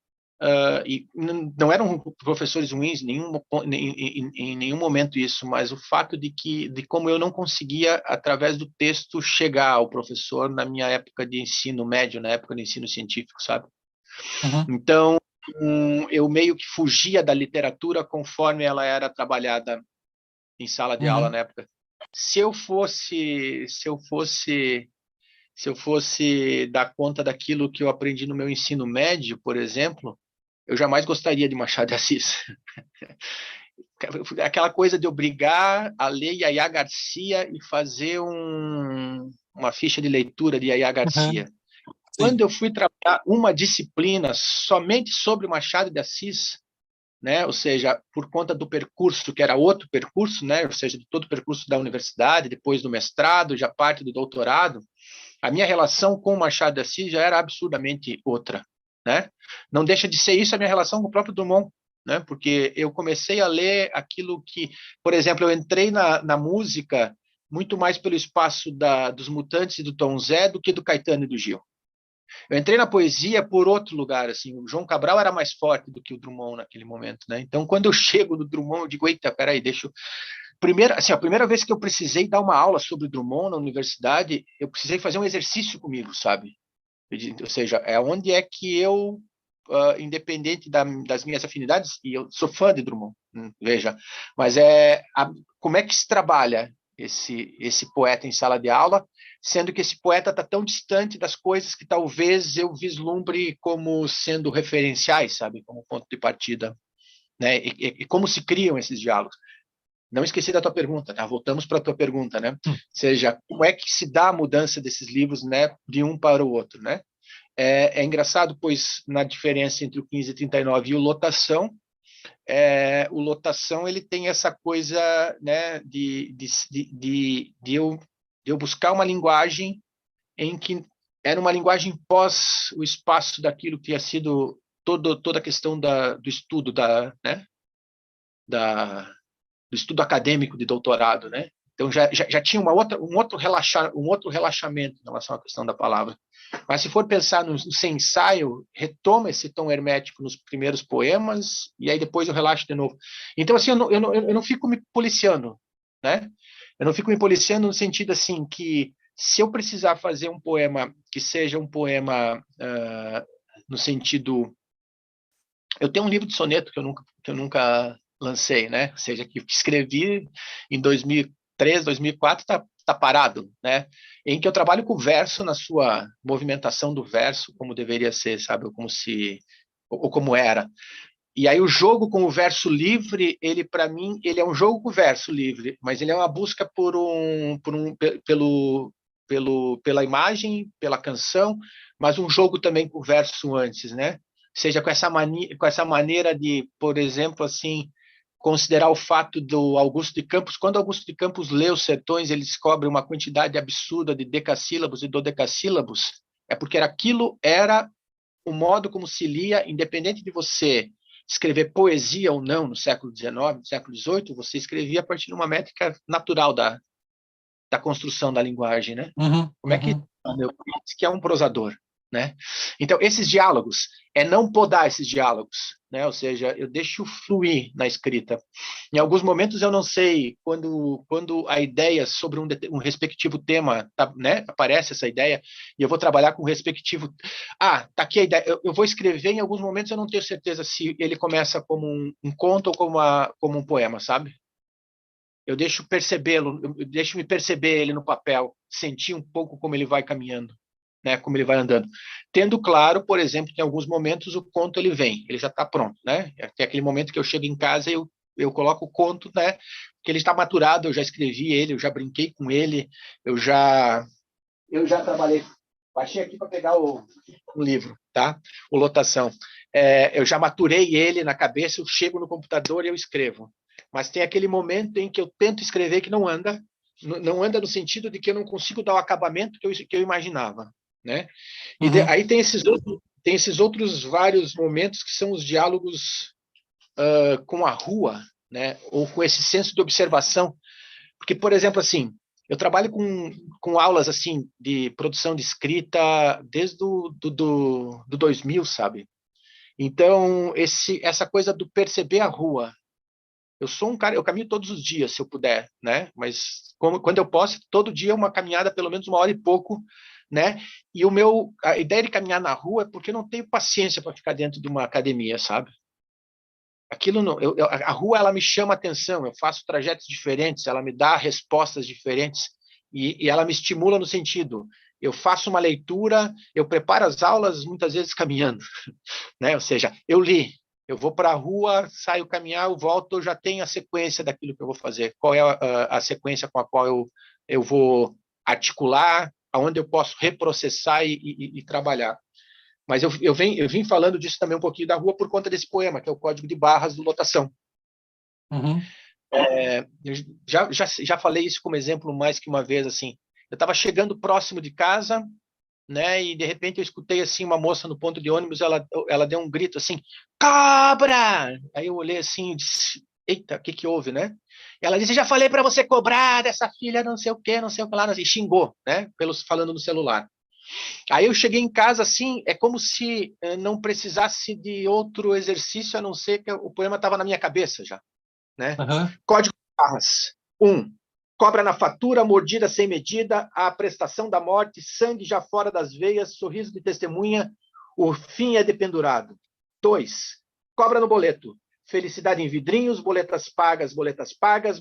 e não eram professores ruins em nenhum momento isso, mas o fato de como eu não conseguia, através do texto, chegar ao professor na minha época de ensino médio, na época de ensino científico, sabe? Uhum. Então, eu meio que fugia da literatura conforme ela era trabalhada em sala de aula Uhum. na época. Se eu fosse dar conta daquilo que eu aprendi no meu ensino médio, por exemplo, eu jamais gostaria de Machado de Assis. Aquela coisa de obrigar a ler Yaya Garcia e fazer uma ficha de leitura de Yaya Uhum. Garcia. Quando Sim. eu fui trabalhar uma disciplina somente sobre Machado de Assis, né, ou seja, por conta do percurso, que era outro percurso, né, ou seja, de todo o percurso da universidade, depois do mestrado, já parte do doutorado, a minha relação com o Machado de Assis já era absurdamente outra, né? Não deixa de ser isso a minha relação com o próprio Drummond, né? Porque eu comecei a ler aquilo que, por exemplo, eu entrei na música muito mais pelo espaço dos Mutantes e do Tom Zé do que do Caetano e do Gil. Eu entrei na poesia por outro lugar, assim, o João Cabral era mais forte do que o Drummond naquele momento, né? Então, quando eu chego no Drummond, eu digo, eita, peraí, deixa eu... Assim, a primeira vez que eu precisei dar uma aula sobre Drummond na universidade, eu precisei fazer um exercício comigo, sabe? Ou seja, é onde é que eu, independente das minhas afinidades, e eu sou fã de Drummond, veja, mas como é que se trabalha esse poeta em sala de aula, sendo que esse poeta está tão distante das coisas que talvez eu vislumbre como sendo referenciais, sabe, como ponto de partida, né? E como se criam esses diálogos. Não esqueci da tua pergunta, tá? Voltamos para a tua pergunta, né? Ou seja, como é que se dá a mudança desses livros, né, de um para o outro, né? É engraçado, pois, na diferença entre o 1539 e o Lotação, o Lotação ele tem essa coisa, né, de eu buscar uma linguagem em que era uma linguagem pós o espaço daquilo que tinha sido toda a questão do estudo, né, da, do estudo acadêmico de doutorado, né? Então já tinha um outro relaxamento em relação à questão da palavra. Mas se for pensar no sem ensaio, retoma esse tom hermético nos primeiros poemas e aí depois eu relaxo de novo. Então assim, eu não fico me policiando, né? Eu não fico me policiando no sentido assim que se eu precisar fazer um poema que seja um poema no sentido, eu tenho um livro de soneto que eu nunca lancei, né? Ou seja, que escrevi em 2003, 2004, tá parado, né? Em que eu trabalho com o verso na sua movimentação do verso, como deveria ser, sabe? Ou como era. E aí o jogo com o verso livre, ele para mim, ele é um jogo com o verso livre, mas ele é uma busca pela imagem, pela canção, mas um jogo também com o verso antes, né? Seja com essa maneira de, por exemplo, assim, considerar o fato do Augusto de Campos, quando Augusto de Campos lê Os Sertões, ele descobre uma quantidade absurda de decassílabos e dodecassílabos, é porque aquilo era o modo como se lia, independente de você escrever poesia ou não no século XIX, no século XVIII, você escrevia a partir de uma métrica natural da construção da linguagem, né? Uhum. Como é que Uhum. meu que é um prosador? né? Então, esses diálogos, é não podar esses diálogos, né? Ou seja, eu deixo fluir na escrita. Em alguns momentos eu não sei, quando a ideia sobre um respectivo tema, tá, né? Aparece essa ideia, e eu vou trabalhar com o respectivo... tá aqui a ideia. Eu vou escrever, em alguns momentos eu não tenho certeza se ele começa como um conto ou como um poema, sabe? Eu deixo percebê-lo, eu deixo me perceber ele no papel, sentir um pouco como ele vai caminhando, né, como ele vai andando. Tendo claro, por exemplo, que em alguns momentos o conto ele vem, ele já está pronto, né? Até aquele momento que eu chego em casa, eu coloco o conto, né? Que ele está maturado, eu já escrevi ele, eu já brinquei com ele, eu já trabalhei. Baixei aqui para pegar o livro, tá? O Lotação. Eu já maturei ele na cabeça, eu chego no computador e eu escrevo. Mas tem aquele momento em que eu tento escrever que não anda, não anda no sentido de que eu não consigo dar o acabamento que eu imaginava, né? E aí tem esses outros vários momentos que são os diálogos com a rua, né? Ou com esse senso de observação. Porque, por exemplo, assim, eu trabalho com aulas assim de produção de escrita desde do 2000, sabe? Então, essa coisa do perceber a rua. Eu sou um cara, eu caminho todos os dias, se eu puder, né? Mas quando eu posso, todo dia uma caminhada, pelo menos 1 hora e pouco, né? E a ideia de caminhar na rua é porque eu não tenho paciência para ficar dentro de uma academia, sabe? Aquilo não, a rua ela me chama a atenção, eu faço trajetos diferentes, ela me dá respostas diferentes e ela me estimula no sentido, eu faço uma leitura, eu preparo as aulas muitas vezes caminhando, né? Ou seja, eu li, eu vou para a rua, saio caminhar, eu volto, eu já tenho a sequência daquilo que eu vou fazer, qual é a sequência com a qual eu vou articular, aonde eu posso reprocessar e trabalhar. Mas eu vim falando disso também um pouquinho da rua por conta desse poema, que é o Código de Barras do Lotação. Eu já falei isso como exemplo mais que uma vez, assim. Eu estava chegando próximo de casa, né, e de repente eu escutei assim uma moça no ponto de ônibus, ela deu um grito assim, cabra! Aí eu olhei assim e disse, eita, o que houve, né? Ela disse, já falei para você cobrar dessa filha não sei o que, não sei o que lá, e xingou, né, falando no celular. Aí eu cheguei em casa assim, é como se não precisasse de outro exercício, a não ser que o poema estava na minha cabeça já, né? Código de barras. 1. Cobra na fatura, mordida sem medida, a prestação da morte, sangue já fora das veias, sorriso de testemunha, o fim é dependurado. 2. Cobra no boleto, felicidade em vidrinhos, boletas pagas,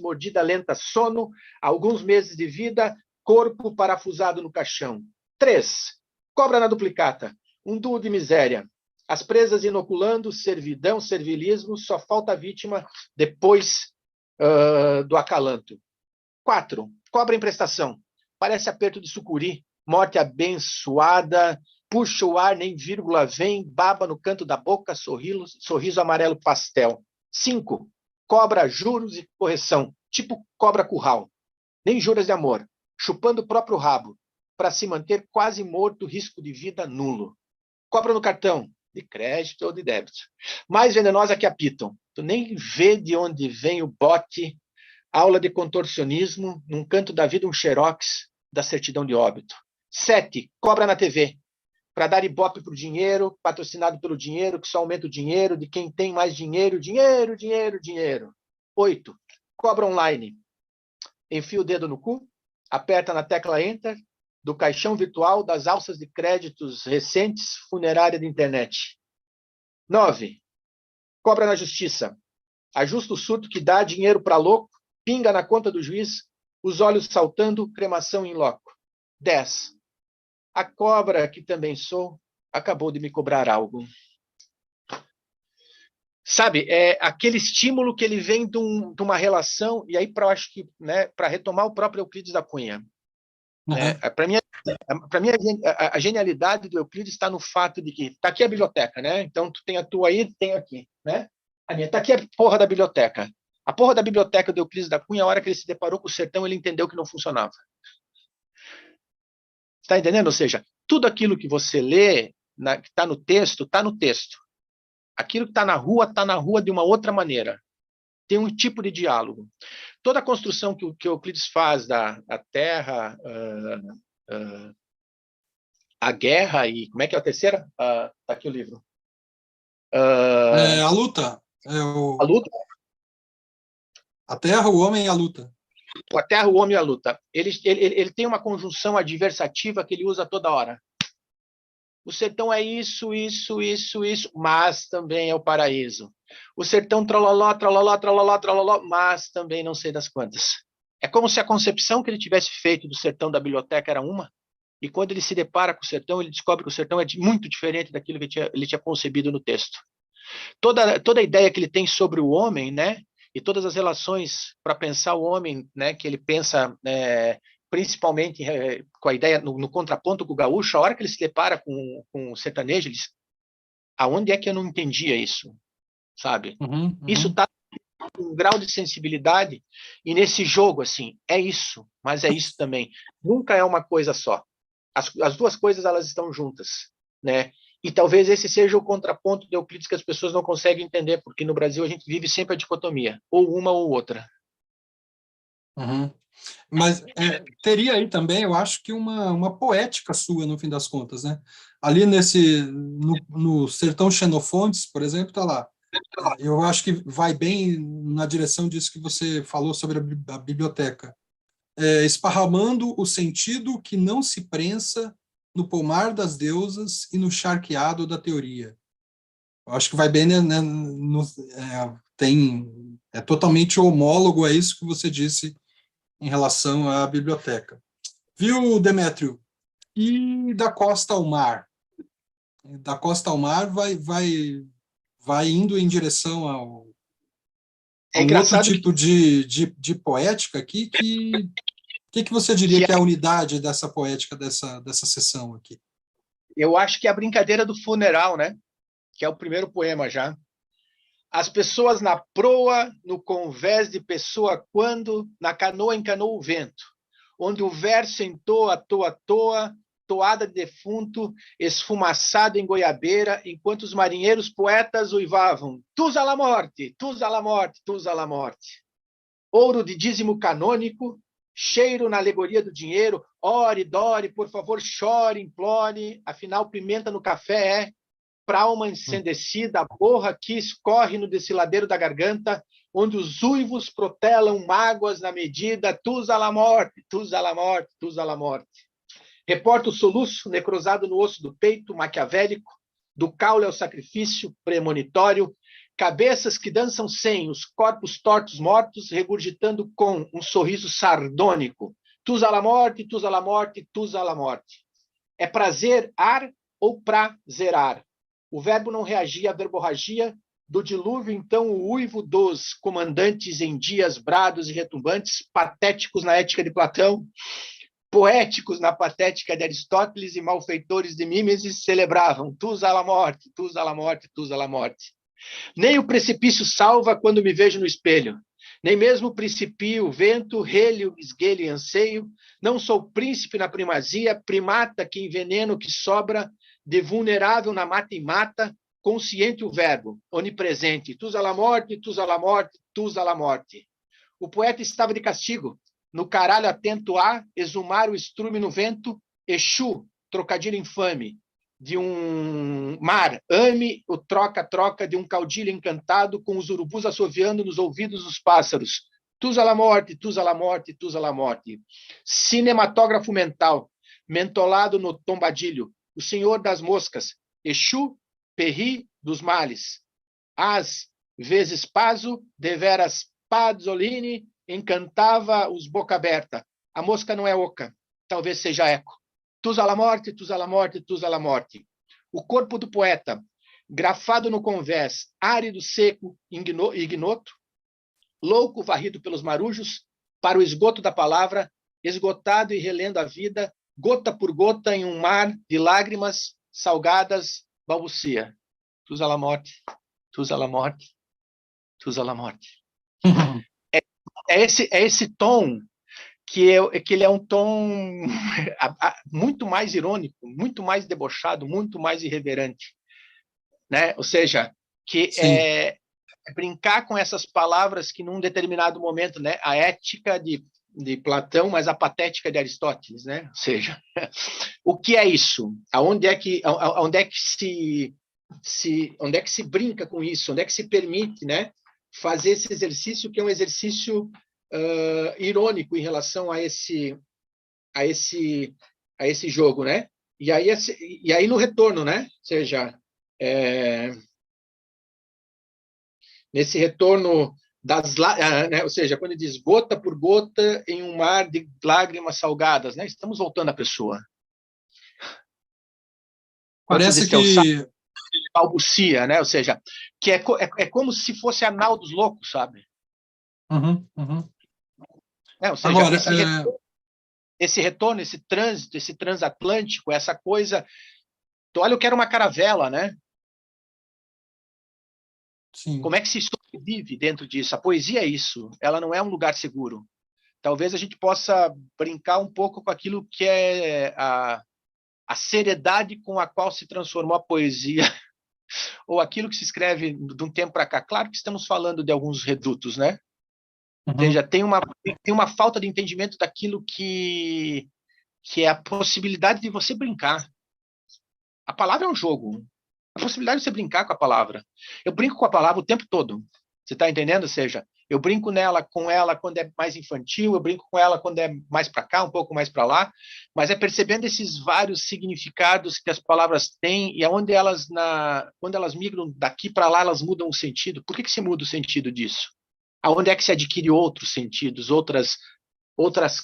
mordida lenta, sono, alguns meses de vida, corpo parafusado no caixão. 3. Cobra na duplicata, um duo de miséria, as presas inoculando, servidão, servilismo, só falta a vítima depois do acalanto. 4. Cobra em prestação, parece aperto de sucuri, morte abençoada, puxa o ar, nem vírgula vem, baba no canto da boca, sorriso amarelo pastel. 5. Cobra juros e correção, tipo cobra curral, nem juras de amor, chupando o próprio rabo, para se manter quase morto, risco de vida nulo. Cobra no cartão, de crédito ou de débito. Mais venenosa que a Piton. Tu nem vê de onde vem o bote, aula de contorcionismo, num canto da vida um xerox da certidão de óbito. 7. Cobra na TV. Para dar ibope para o dinheiro, patrocinado pelo dinheiro, que só aumenta o dinheiro de quem tem mais dinheiro, dinheiro, dinheiro, dinheiro. 8. Cobra online. Enfia o dedo no cu, aperta na tecla Enter, do caixão virtual das alças de créditos recentes, funerária de internet. 9. Cobra na justiça. Ajusta o surto que dá dinheiro para louco, pinga na conta do juiz, os olhos saltando, cremação em loco. 10. A cobra, que também sou, acabou de me cobrar algo. Sabe, é aquele estímulo que ele vem de uma relação, e aí acho que, né, para retomar o próprio Euclides da Cunha. Né? Para mim, a genialidade do Euclides está no fato de que está aqui a biblioteca, né? Então tu tem a tua aí, tem aqui, né? A minha está aqui a porra da biblioteca. A porra da biblioteca do Euclides da Cunha, a hora que ele se deparou com o sertão, ele entendeu que não funcionava. Está entendendo? Ou seja, tudo aquilo que você lê, que está no texto, está no texto. Aquilo que está na rua de uma outra maneira. Tem um tipo de diálogo. Toda a construção que o Euclides faz da terra, a guerra e... Como é que é a terceira? Tá aqui o livro. A luta. A luta. A terra, o homem e a luta. A terra, o homem e a luta. Ele tem uma conjunção adversativa que ele usa toda hora. O sertão é isso, isso, isso, isso, mas também é o paraíso. O sertão trololó, trololó, trololó, trololó, mas também não sei das quantas. É como se a concepção que ele tivesse feito do sertão da biblioteca era uma, e quando ele se depara com o sertão, ele descobre que o sertão é muito diferente daquilo que ele tinha concebido no texto. Toda a ideia que ele tem sobre o homem, né, e todas as relações para pensar o homem, né, que ele pensa principalmente com a ideia no contraponto com o gaúcho, a hora que ele se depara com o sertanejo, ele diz, aonde é que eu não entendia isso, sabe? Isso está um grau de sensibilidade, e nesse jogo, assim, é isso, mas é isso também. Nunca é uma coisa só. As duas coisas, elas estão juntas, né? E talvez esse seja o contraponto de Euclides que as pessoas não conseguem entender, porque no Brasil a gente vive sempre a dicotomia, ou uma ou outra. Mas teria aí também, eu acho que uma poética sua, no fim das contas, né? Ali no Sertão Xenofontes, por exemplo, está lá. Eu acho que vai bem na direção disso que você falou sobre a biblioteca. Esparramando o sentido que não se prensa no pomar das deusas e no charqueado da teoria. Eu acho que vai bem, né, é totalmente homólogo a isso que você disse em relação à biblioteca. Viu, Demétrio? E da costa ao mar? Da costa ao mar vai indo em direção a É um outro engraçado tipo de poética aqui que você diria que que é a unidade dessa poética dessa sessão aqui? eu acho que é a brincadeira do funeral, né? Que é o primeiro poema já. As pessoas na proa, no convés de pessoa quando, na canoa encanou o vento, onde o verso entoa, toa, toa, toada de defunto, esfumaçado em goiabeira, enquanto os marinheiros poetas uivavam, tus a la morte, tus a la morte, tus a la morte. Ouro de dízimo canônico, cheiro na alegoria do dinheiro, ore, dore, por favor, chore, implore, afinal, pimenta no café é para alma ensandecida, a borra que escorre no desfiladeiro da garganta, onde os uivos protelam mágoas na medida, tus a la morte, tus a la morte, tus a la morte. Reporta o soluço, necrosado no osso do peito, maquiavélico, do caule ao sacrifício, premonitório, cabeças que dançam sem, os corpos tortos mortos, regurgitando com um sorriso sardônico, tus a la morte, tus a la morte, tus a la morte. É prazer ar ou prazerar? O verbo não reagia à verborragia do dilúvio, então o uivo dos comandantes em dias brados e retumbantes, patéticos na ética de Platão, poéticos na patética de Aristóteles e malfeitores de Mimesis, celebravam tus a la morte, tus a la morte, tus a la morte. Nem o precipício salva quando me vejo no espelho, nem mesmo o principio, vento, relho, esguelho e anseio, não sou príncipe na primazia, primata que envenena o que sobra, de vulnerável na mata e mata, consciente o verbo, onipresente, tus a la morte, tus a la morte, tus a la morte. O poeta estava de castigo, no caralho atento a exumar o estrume no vento, Exu, trocadilho infame, de um mar, ame o troca-troca de um caudilho encantado com os urubus assoviando nos ouvidos dos pássaros. Tus a la morte, tus a la morte, tus a la morte. Cinematógrafo mental, mentolado no tombadilho, o senhor das moscas, Exu, perri dos males. As vezes Paso, deveras Pazzolini, encantava os boca aberta. A mosca não é oca, talvez seja eco. Tus a la morte, tus a la morte, tus a la morte. O corpo do poeta, grafado no convés, árido, seco, ignoto, louco, varrido pelos marujos, para o esgoto da palavra, esgotado e relendo a vida, gota por gota em um mar de lágrimas salgadas, balbucia. Tus a la morte, tus a la morte, tus a la morte. É esse tom que ele é um tom muito mais irônico, muito mais debochado, muito mais irreverente, né? Ou seja, que é brincar com essas palavras que num determinado momento, né, a ética de de Platão, mas a patética de Aristóteles, né? Ou seja, o que é isso? Onde é que se brinca com isso? Onde é que se permite, né, fazer esse exercício que é um exercício irônico em relação a esse jogo, né? E aí no retorno, né? Ou seja, nesse retorno né? Ou seja, quando diz gota por gota em um mar de lágrimas salgadas, né? Estamos voltando à pessoa. Parece que balbucia, né? Ou seja, que é como se fosse a nau dos loucos, sabe? Uhum, uhum. Ou seja, Agora, esse retorno, esse trânsito, esse transatlântico, essa coisa. Tu olha, eu quero uma caravela, né? sim. Como é que se sobrevive dentro disso? A poesia é isso. Ela não é um lugar seguro. Talvez a gente possa brincar um pouco com aquilo que é a seriedade com a qual se transformou a poesia ou aquilo que se escreve de um tempo para cá. Claro que estamos falando de alguns redutos, né? Ou seja, tem uma falta de entendimento daquilo que é a possibilidade de você brincar. A palavra é um jogo. A possibilidade de você brincar com a palavra. Eu brinco com a palavra o tempo todo. Você está entendendo? Ou seja, eu brinco com ela quando é mais infantil, eu brinco com ela quando é mais para cá, um pouco mais para lá, mas é percebendo esses vários significados que as palavras têm e aonde quando elas migram daqui para lá, elas mudam o sentido. Por que se muda o sentido disso? Aonde é que se adquire outros sentidos, outras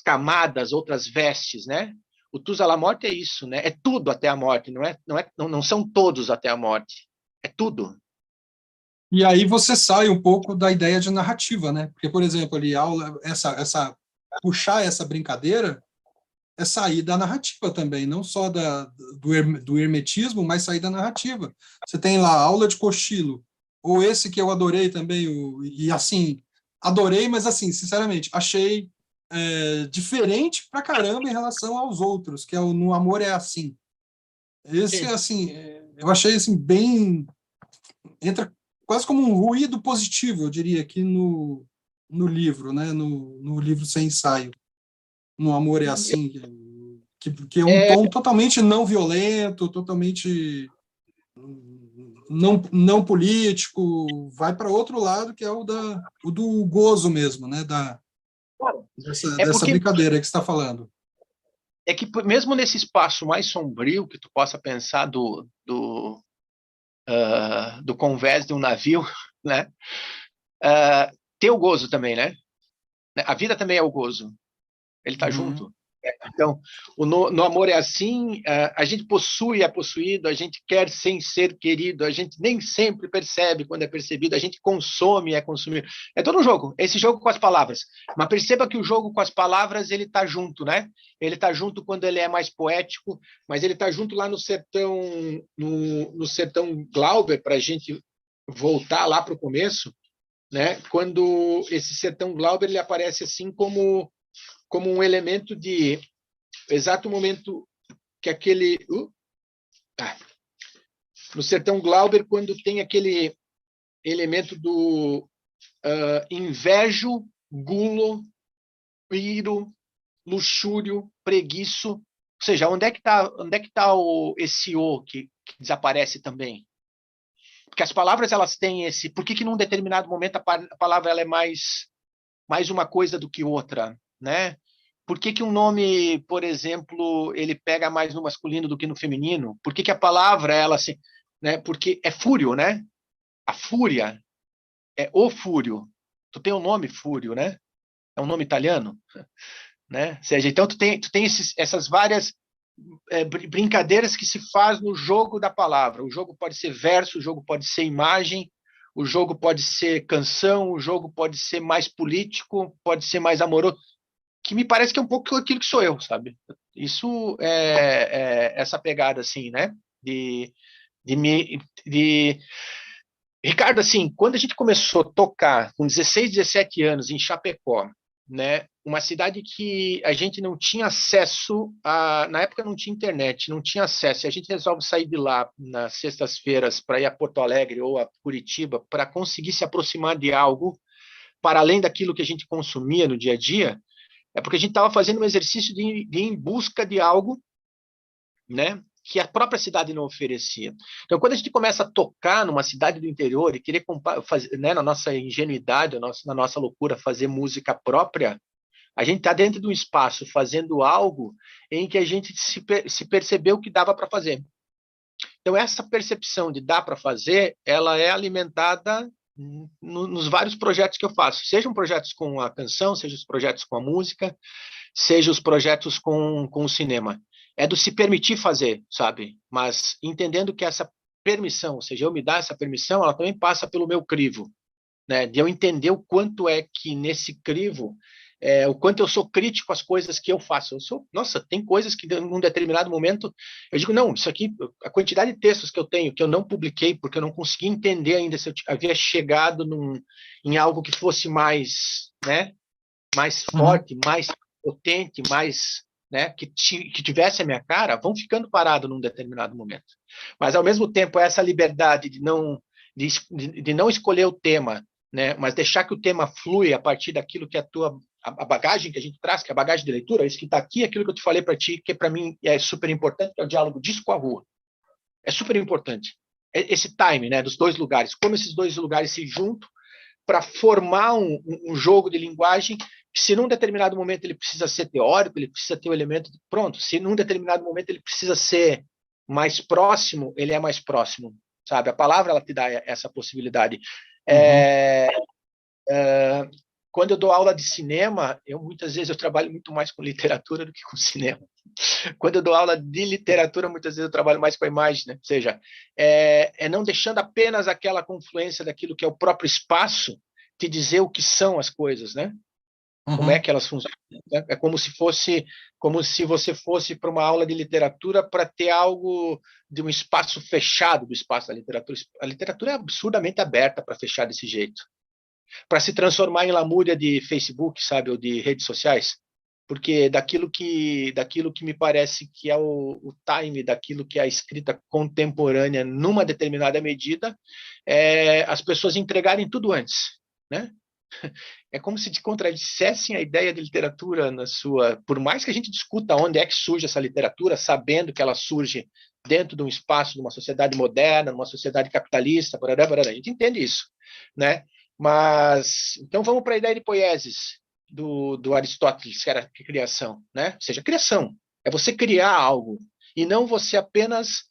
camadas, outras vestes, né? O Tus à la morte é isso, né? É tudo até a morte, não são todos até a morte. É tudo. E aí você sai um pouco da ideia de narrativa, né? Porque, por exemplo, ali puxar essa brincadeira é sair da narrativa também, não só do hermetismo, mas sair da narrativa. Você tem lá a aula de cochilo, ou esse que eu adorei também, e assim, adorei, mas assim, sinceramente, achei diferente pra caramba em relação aos outros, que é o No Amor é Assim. Esse, Sim. assim, eu achei assim, bem. Entra quase como um ruído positivo, eu diria, aqui no livro, né? No livro sem ensaio. No Amor é Assim, que é um tom totalmente não violento, totalmente não político, vai para outro lado, que é o do gozo mesmo, né? Dessa Porque brincadeira que você está falando. é que mesmo nesse espaço mais sombrio que tu possa pensar do convés de um navio, né? Tem o gozo também, né? A vida também é o gozo. Ele está Uhum. junto. Então, no amor é assim, a gente possui, é possuído, a gente quer sem ser querido, a gente nem sempre percebe quando é percebido, a gente consome, é consumido. É todo um jogo, esse jogo com as palavras. Mas perceba que o jogo com as palavras, ele está junto, né? Ele está junto quando ele é mais poético, mas ele está junto lá no sertão, no sertão Glauber, para a gente voltar lá para o começo, né? Quando esse sertão Glauber ele aparece assim como um elemento de exato momento que aquele no sertão Glauber quando tem aquele elemento do invejo, gulo, iro, luxúrio, preguiço, ou seja, onde é que tá esse o que desaparece também? Porque as palavras elas têm esse, por que num determinado momento a palavra ela é mais uma coisa do que outra, né? Por que um nome, por exemplo, ele pega mais no masculino do que no feminino? Por que a palavra, ela assim, né? Porque é fúrio, né? A fúria é o fúrio. Tu tem o nome fúrio, né? É um nome italiano, né? Ou seja, então tu tem essas várias brincadeiras que se faz no jogo da palavra. O jogo pode ser verso, o jogo pode ser imagem, o jogo pode ser canção, o jogo pode ser mais político, pode ser mais amoroso, que me parece que é um pouco aquilo que sou eu, sabe? Isso é essa pegada, assim, né? De Ricardo, assim, quando a gente começou a tocar com 16, 17 anos em Chapecó, né? Uma cidade que a gente não tinha acesso na época não tinha internet, não tinha acesso. E a gente resolve sair de lá nas sextas-feiras para ir a Porto Alegre ou a Curitiba para conseguir se aproximar de algo para além daquilo que a gente consumia no dia a dia. É porque a gente estava fazendo um exercício de ir em busca de algo, né, que a própria cidade não oferecia. Então, quando a gente começa a tocar numa cidade do interior e querer fazer, né, na nossa ingenuidade, na nossa loucura, fazer música própria, a gente está dentro de um espaço fazendo algo em que a gente se percebeu que dava para fazer. Então, essa percepção de dar para fazer, ela é alimentada nos vários projetos que eu faço, sejam projetos com a canção, sejam os projetos com a música, sejam os projetos com o cinema. É do se permitir fazer, sabe? Mas entendendo que essa permissão, ou seja, eu me dar essa permissão, ela também passa pelo meu crivo, né? De eu entender o quanto é que nesse crivo, o quanto eu sou crítico às coisas que eu faço. Nossa, tem coisas que num determinado momento eu digo, não, isso aqui, a quantidade de textos que eu tenho, que eu não publiquei, porque eu não consegui entender ainda se eu havia chegado em algo que fosse mais, né, mais forte, mais potente, mais, né, que tivesse a minha cara, vão ficando parado num determinado momento. Mas, ao mesmo tempo, essa liberdade de não escolher o tema, né, mas deixar que o tema flui a partir daquilo que a bagagem que a gente traz, que é a bagagem de leitura, isso que está aqui, aquilo que eu te falei para ti, que para mim é super importante, que é o diálogo disso com a rua. É super importante. Esse time, né, dos dois lugares, como esses dois lugares se juntam para formar um jogo de linguagem que, se num determinado momento ele precisa ser teórico, ele precisa ter o elemento pronto, se num determinado momento ele precisa ser mais próximo, ele é mais próximo, sabe? A palavra, ela te dá essa possibilidade. Quando eu dou aula de cinema, muitas vezes eu trabalho muito mais com literatura do que com cinema. Quando eu dou aula de literatura, muitas vezes eu trabalho mais com a imagem, né? Ou seja, não deixando apenas aquela confluência daquilo que é o próprio espaço te dizer o que são as coisas, né? Como é que elas funcionam. É como se você fosse para uma aula de literatura para ter algo de um espaço fechado do espaço da literatura. A literatura é absurdamente aberta para fechar desse jeito, para se transformar em lamúria de Facebook, sabe, ou de redes sociais, porque daquilo que me parece que é o time daquilo que é a escrita contemporânea numa determinada medida, as pessoas entregarem tudo antes, né? É como se te contradissessem a ideia de literatura por mais que a gente discuta onde é que surge essa literatura, sabendo que ela surge dentro de um espaço, de uma sociedade moderna, numa sociedade capitalista, a gente entende isso, né? Mas, então vamos para a ideia de poiesis do Aristóteles, que era criação, né? Ou seja, criação é você criar algo, e não você apenas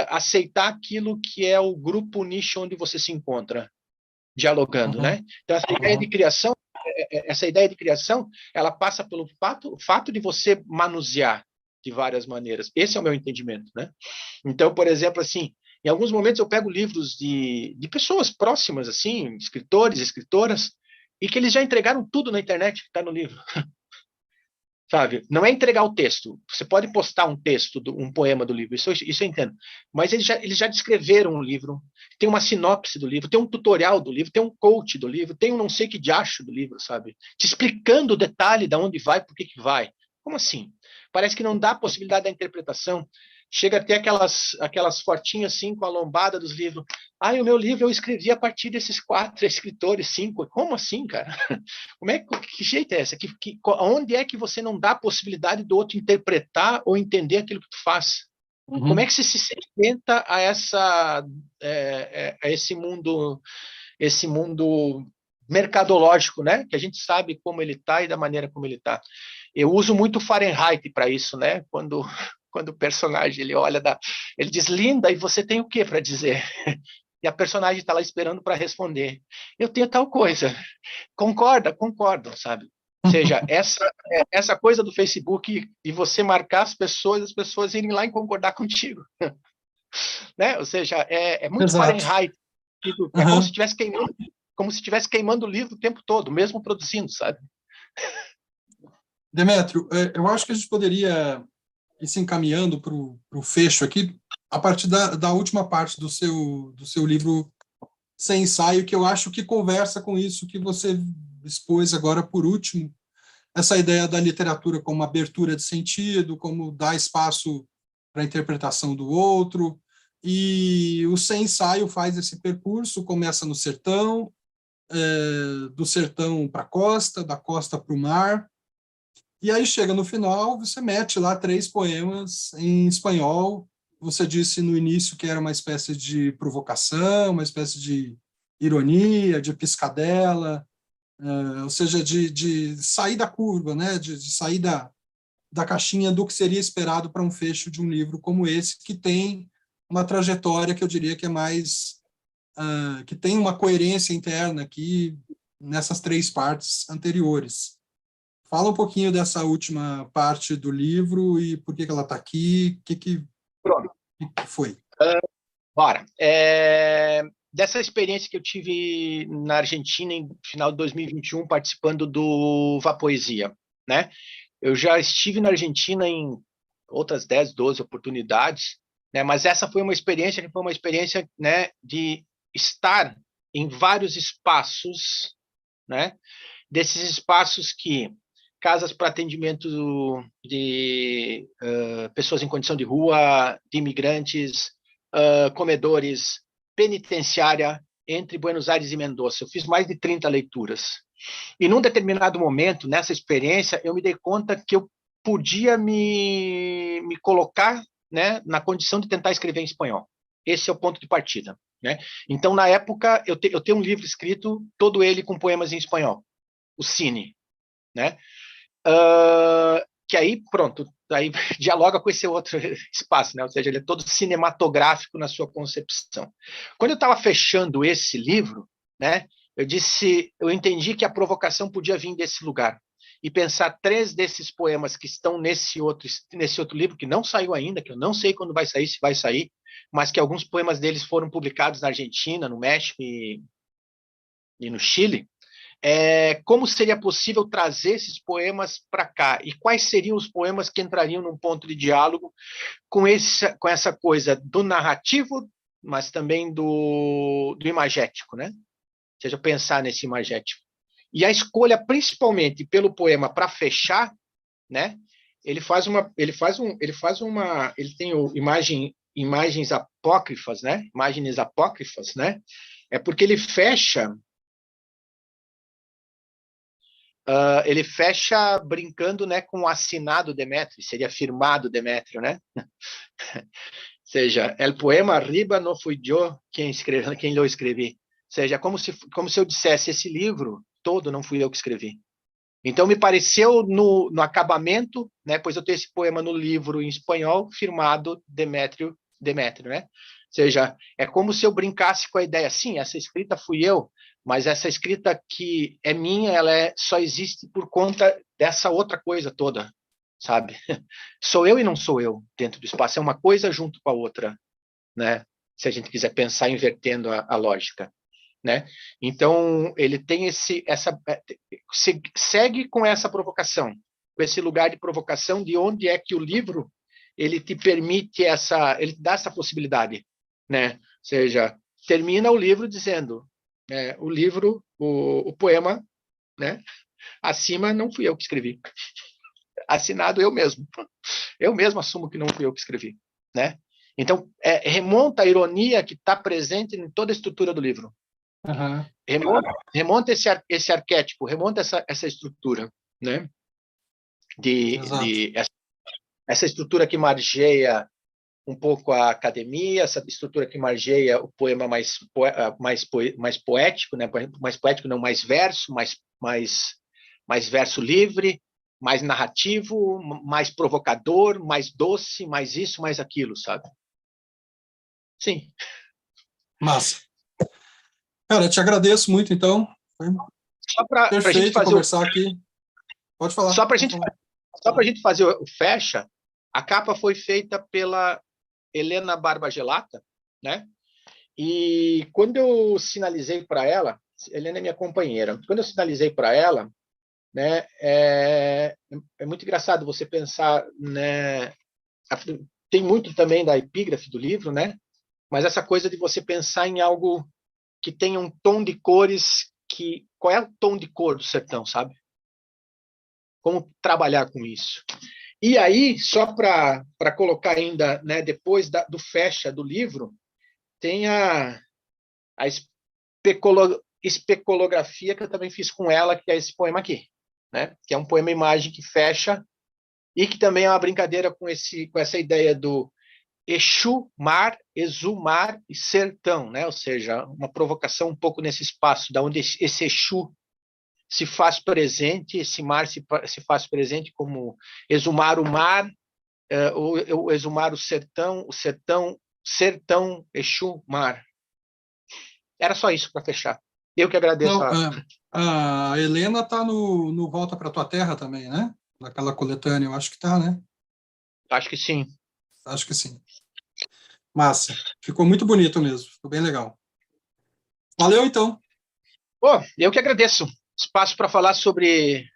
aceitar aquilo que é o grupo nicho onde você se encontra, dialogando, né? Então, essa ideia de criação, ela passa pelo fato de você manusear de várias maneiras. Esse é o meu entendimento, né? Então, por exemplo, assim, em alguns momentos eu pego livros de pessoas próximas, assim, escritores, escritoras, e que eles já entregaram tudo na internet que está no livro. Sabe? Não é entregar o texto. Você pode postar um texto, um poema do livro, isso eu entendo. Mas eles já descreveram o livro, tem uma sinopse do livro, tem um tutorial do livro, tem um coach do livro, tem um não sei que diacho do livro, sabe? Te explicando o detalhe de onde vai, por que vai. Como assim? Parece que não dá possibilidade da interpretação. Chega até aquelas fotinhas assim com a lombada dos livros. O meu livro eu escrevi a partir desses 4 escritores, 5. Como assim, cara? Que jeito é esse? Onde é que você não dá a possibilidade do outro interpretar ou entender aquilo que tu faz? Como é que você se sustenta a esse mundo mercadológico, né? Que a gente sabe como ele está e da maneira como ele está. Eu uso muito Fahrenheit para isso, né? Quando o personagem ele olha, ele diz linda, e você tem o que para dizer? E a personagem está lá esperando para responder. Eu tenho tal coisa. Concorda? Concordo, sabe? Ou seja, essa coisa do Facebook e você marcar as pessoas irem lá e concordar contigo. Né? Ou seja, é muito Exato. Fahrenheit. É como se estivesse queimando o livro o tempo todo, mesmo produzindo, sabe? Demétrio, eu acho que a gente poderia ir se encaminhando para o fecho aqui, a partir da última parte do seu livro Sem Ensaio, que eu acho que conversa com isso que você expôs agora por último, essa ideia da literatura como abertura de sentido, como dar espaço para a interpretação do outro, e o Sem Ensaio faz esse percurso, começa no sertão, do sertão para a costa, da costa para o mar, E aí chega no final, você mete lá 3 poemas em espanhol. Você disse no início que era uma espécie de provocação, uma espécie de ironia, de piscadela, ou seja, de sair da curva, né? De sair da caixinha do que seria esperado para um fecho de um livro como esse, que tem uma trajetória que eu diria que é mais, que tem uma coerência interna aqui nessas 3 partes anteriores. Fala um pouquinho dessa última parte do livro e por que ela está aqui, Pronto. que foi. Bora. Dessa experiência que eu tive na Argentina em final de 2021, participando do Vapoesia, né? Eu já estive na Argentina em outras 10, 12 oportunidades, né? Mas essa foi uma experiência que foi uma experiência, né, de estar em vários espaços, né? Desses espaços que casas para atendimento de pessoas em condição de rua, de imigrantes, comedores, penitenciária, entre Buenos Aires e Mendoza. Eu fiz mais de 30 leituras. E num determinado momento, nessa experiência, eu me dei conta que eu podia me colocar, né, na condição de tentar escrever em espanhol. Esse é o ponto de partida, né? Então, na época, eu tenho um livro escrito, todo ele com poemas em espanhol, o Cine, né? Que aí, pronto, aí dialoga com esse outro espaço, né? Ou seja, ele é todo cinematográfico na sua concepção. Quando eu estava fechando esse livro, né, eu entendi que a provocação podia vir desse lugar e pensar 3 desses poemas que estão nesse outro livro, que não saiu ainda, que eu não sei quando vai sair, se vai sair, mas que alguns poemas deles foram publicados na Argentina, no México e no Chile. Como seria possível trazer esses poemas para cá e quais seriam os poemas que entrariam num ponto de diálogo com essa coisa do narrativo, mas também do imagético, né? Ou seja, pensar nesse imagético. E a escolha, principalmente pelo poema para fechar, né? Ele tem imagens apócrifas, né? Imagens apócrifas, né? É porque ele fecha ele fecha brincando, né, com o assinado Demétrio, seria firmado Demétrio, né? Ou seja, el poema arriba no fui yo quem lo escrevi. Ou seja, como se eu dissesse, esse livro todo não fui eu que escrevi. Então, me pareceu no acabamento, né, pois eu tenho esse poema no livro em espanhol, firmado Demétrio, né? Ou seja, é como se eu brincasse com a ideia, sim, essa escrita fui eu, mas essa escrita que é minha, só existe por conta dessa outra coisa toda, sabe? Sou eu e não sou eu dentro do espaço, é uma coisa junto com a outra, né? Se a gente quiser pensar invertendo a lógica, né? Então, ele tem segue com essa provocação, com esse lugar de provocação, de onde é que o livro ele te permite ele te dá essa possibilidade, né? Ou seja, termina o livro dizendo, o poema, né? Acima não fui eu que escrevi, assinado eu mesmo assumo que não fui eu que escrevi, né? Então, remonta a ironia que está presente em toda a estrutura do livro. Uhum. Remonta esse arquétipo, remonta essa estrutura, né? Essa estrutura que margeia um pouco a academia, essa estrutura que margeia o poema mais poético, né? Mais poético, não, mais verso, mais verso livre, mais narrativo, mais provocador, mais doce, mais isso, mais aquilo, sabe? Sim. Massa. Cara, eu te agradeço muito, então. Foi Só para a gente fazer conversar aqui. Pode falar. Só para a gente fazer o fecha, a capa foi feita pela Helena Barbagelata, né? E quando eu sinalizei para ela, Helena é minha companheira, quando eu sinalizei para ela, né, é muito engraçado você pensar, né, tem muito também da epígrafe do livro, né, mas essa coisa de você pensar em algo que tenha um tom de cores, qual é o tom de cor do sertão, sabe? Como trabalhar com isso. E aí, só para colocar ainda, né, depois do fecha do livro, tem a especulografia que eu também fiz com ela, que é esse poema aqui. né? Que é um poema-imagem que fecha e que também é uma brincadeira com essa ideia do Exu, mar, exumar e sertão, né? Ou seja, uma provocação um pouco nesse espaço, da onde esse Exu se faz presente, esse mar se faz presente como exumar o mar, ou exumar o sertão, sertão, Exu, mar. Era só isso para fechar. Eu que agradeço. Não, a Helena está no Volta para Tua Terra também, né? Naquela coletânea, eu acho que está, né? Acho que sim. Acho que sim. Massa. Ficou muito bonito mesmo. Ficou bem legal. Valeu, então. Pô, eu que agradeço. Espaço para falar sobre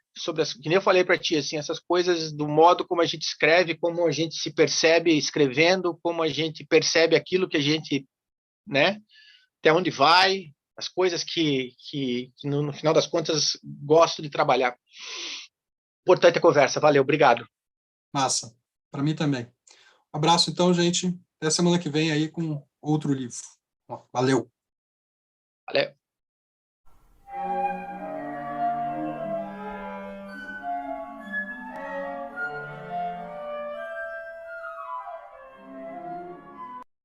que nem eu falei para ti, assim, essas coisas do modo como a gente escreve, como a gente se percebe escrevendo, como a gente percebe aquilo que a gente, né? Até onde vai, as coisas que no final das contas gosto de trabalhar. Importante a conversa. Valeu, obrigado. Massa. Para mim também. Um abraço, então, gente. Até semana que vem aí com outro livro. Valeu. Valeu.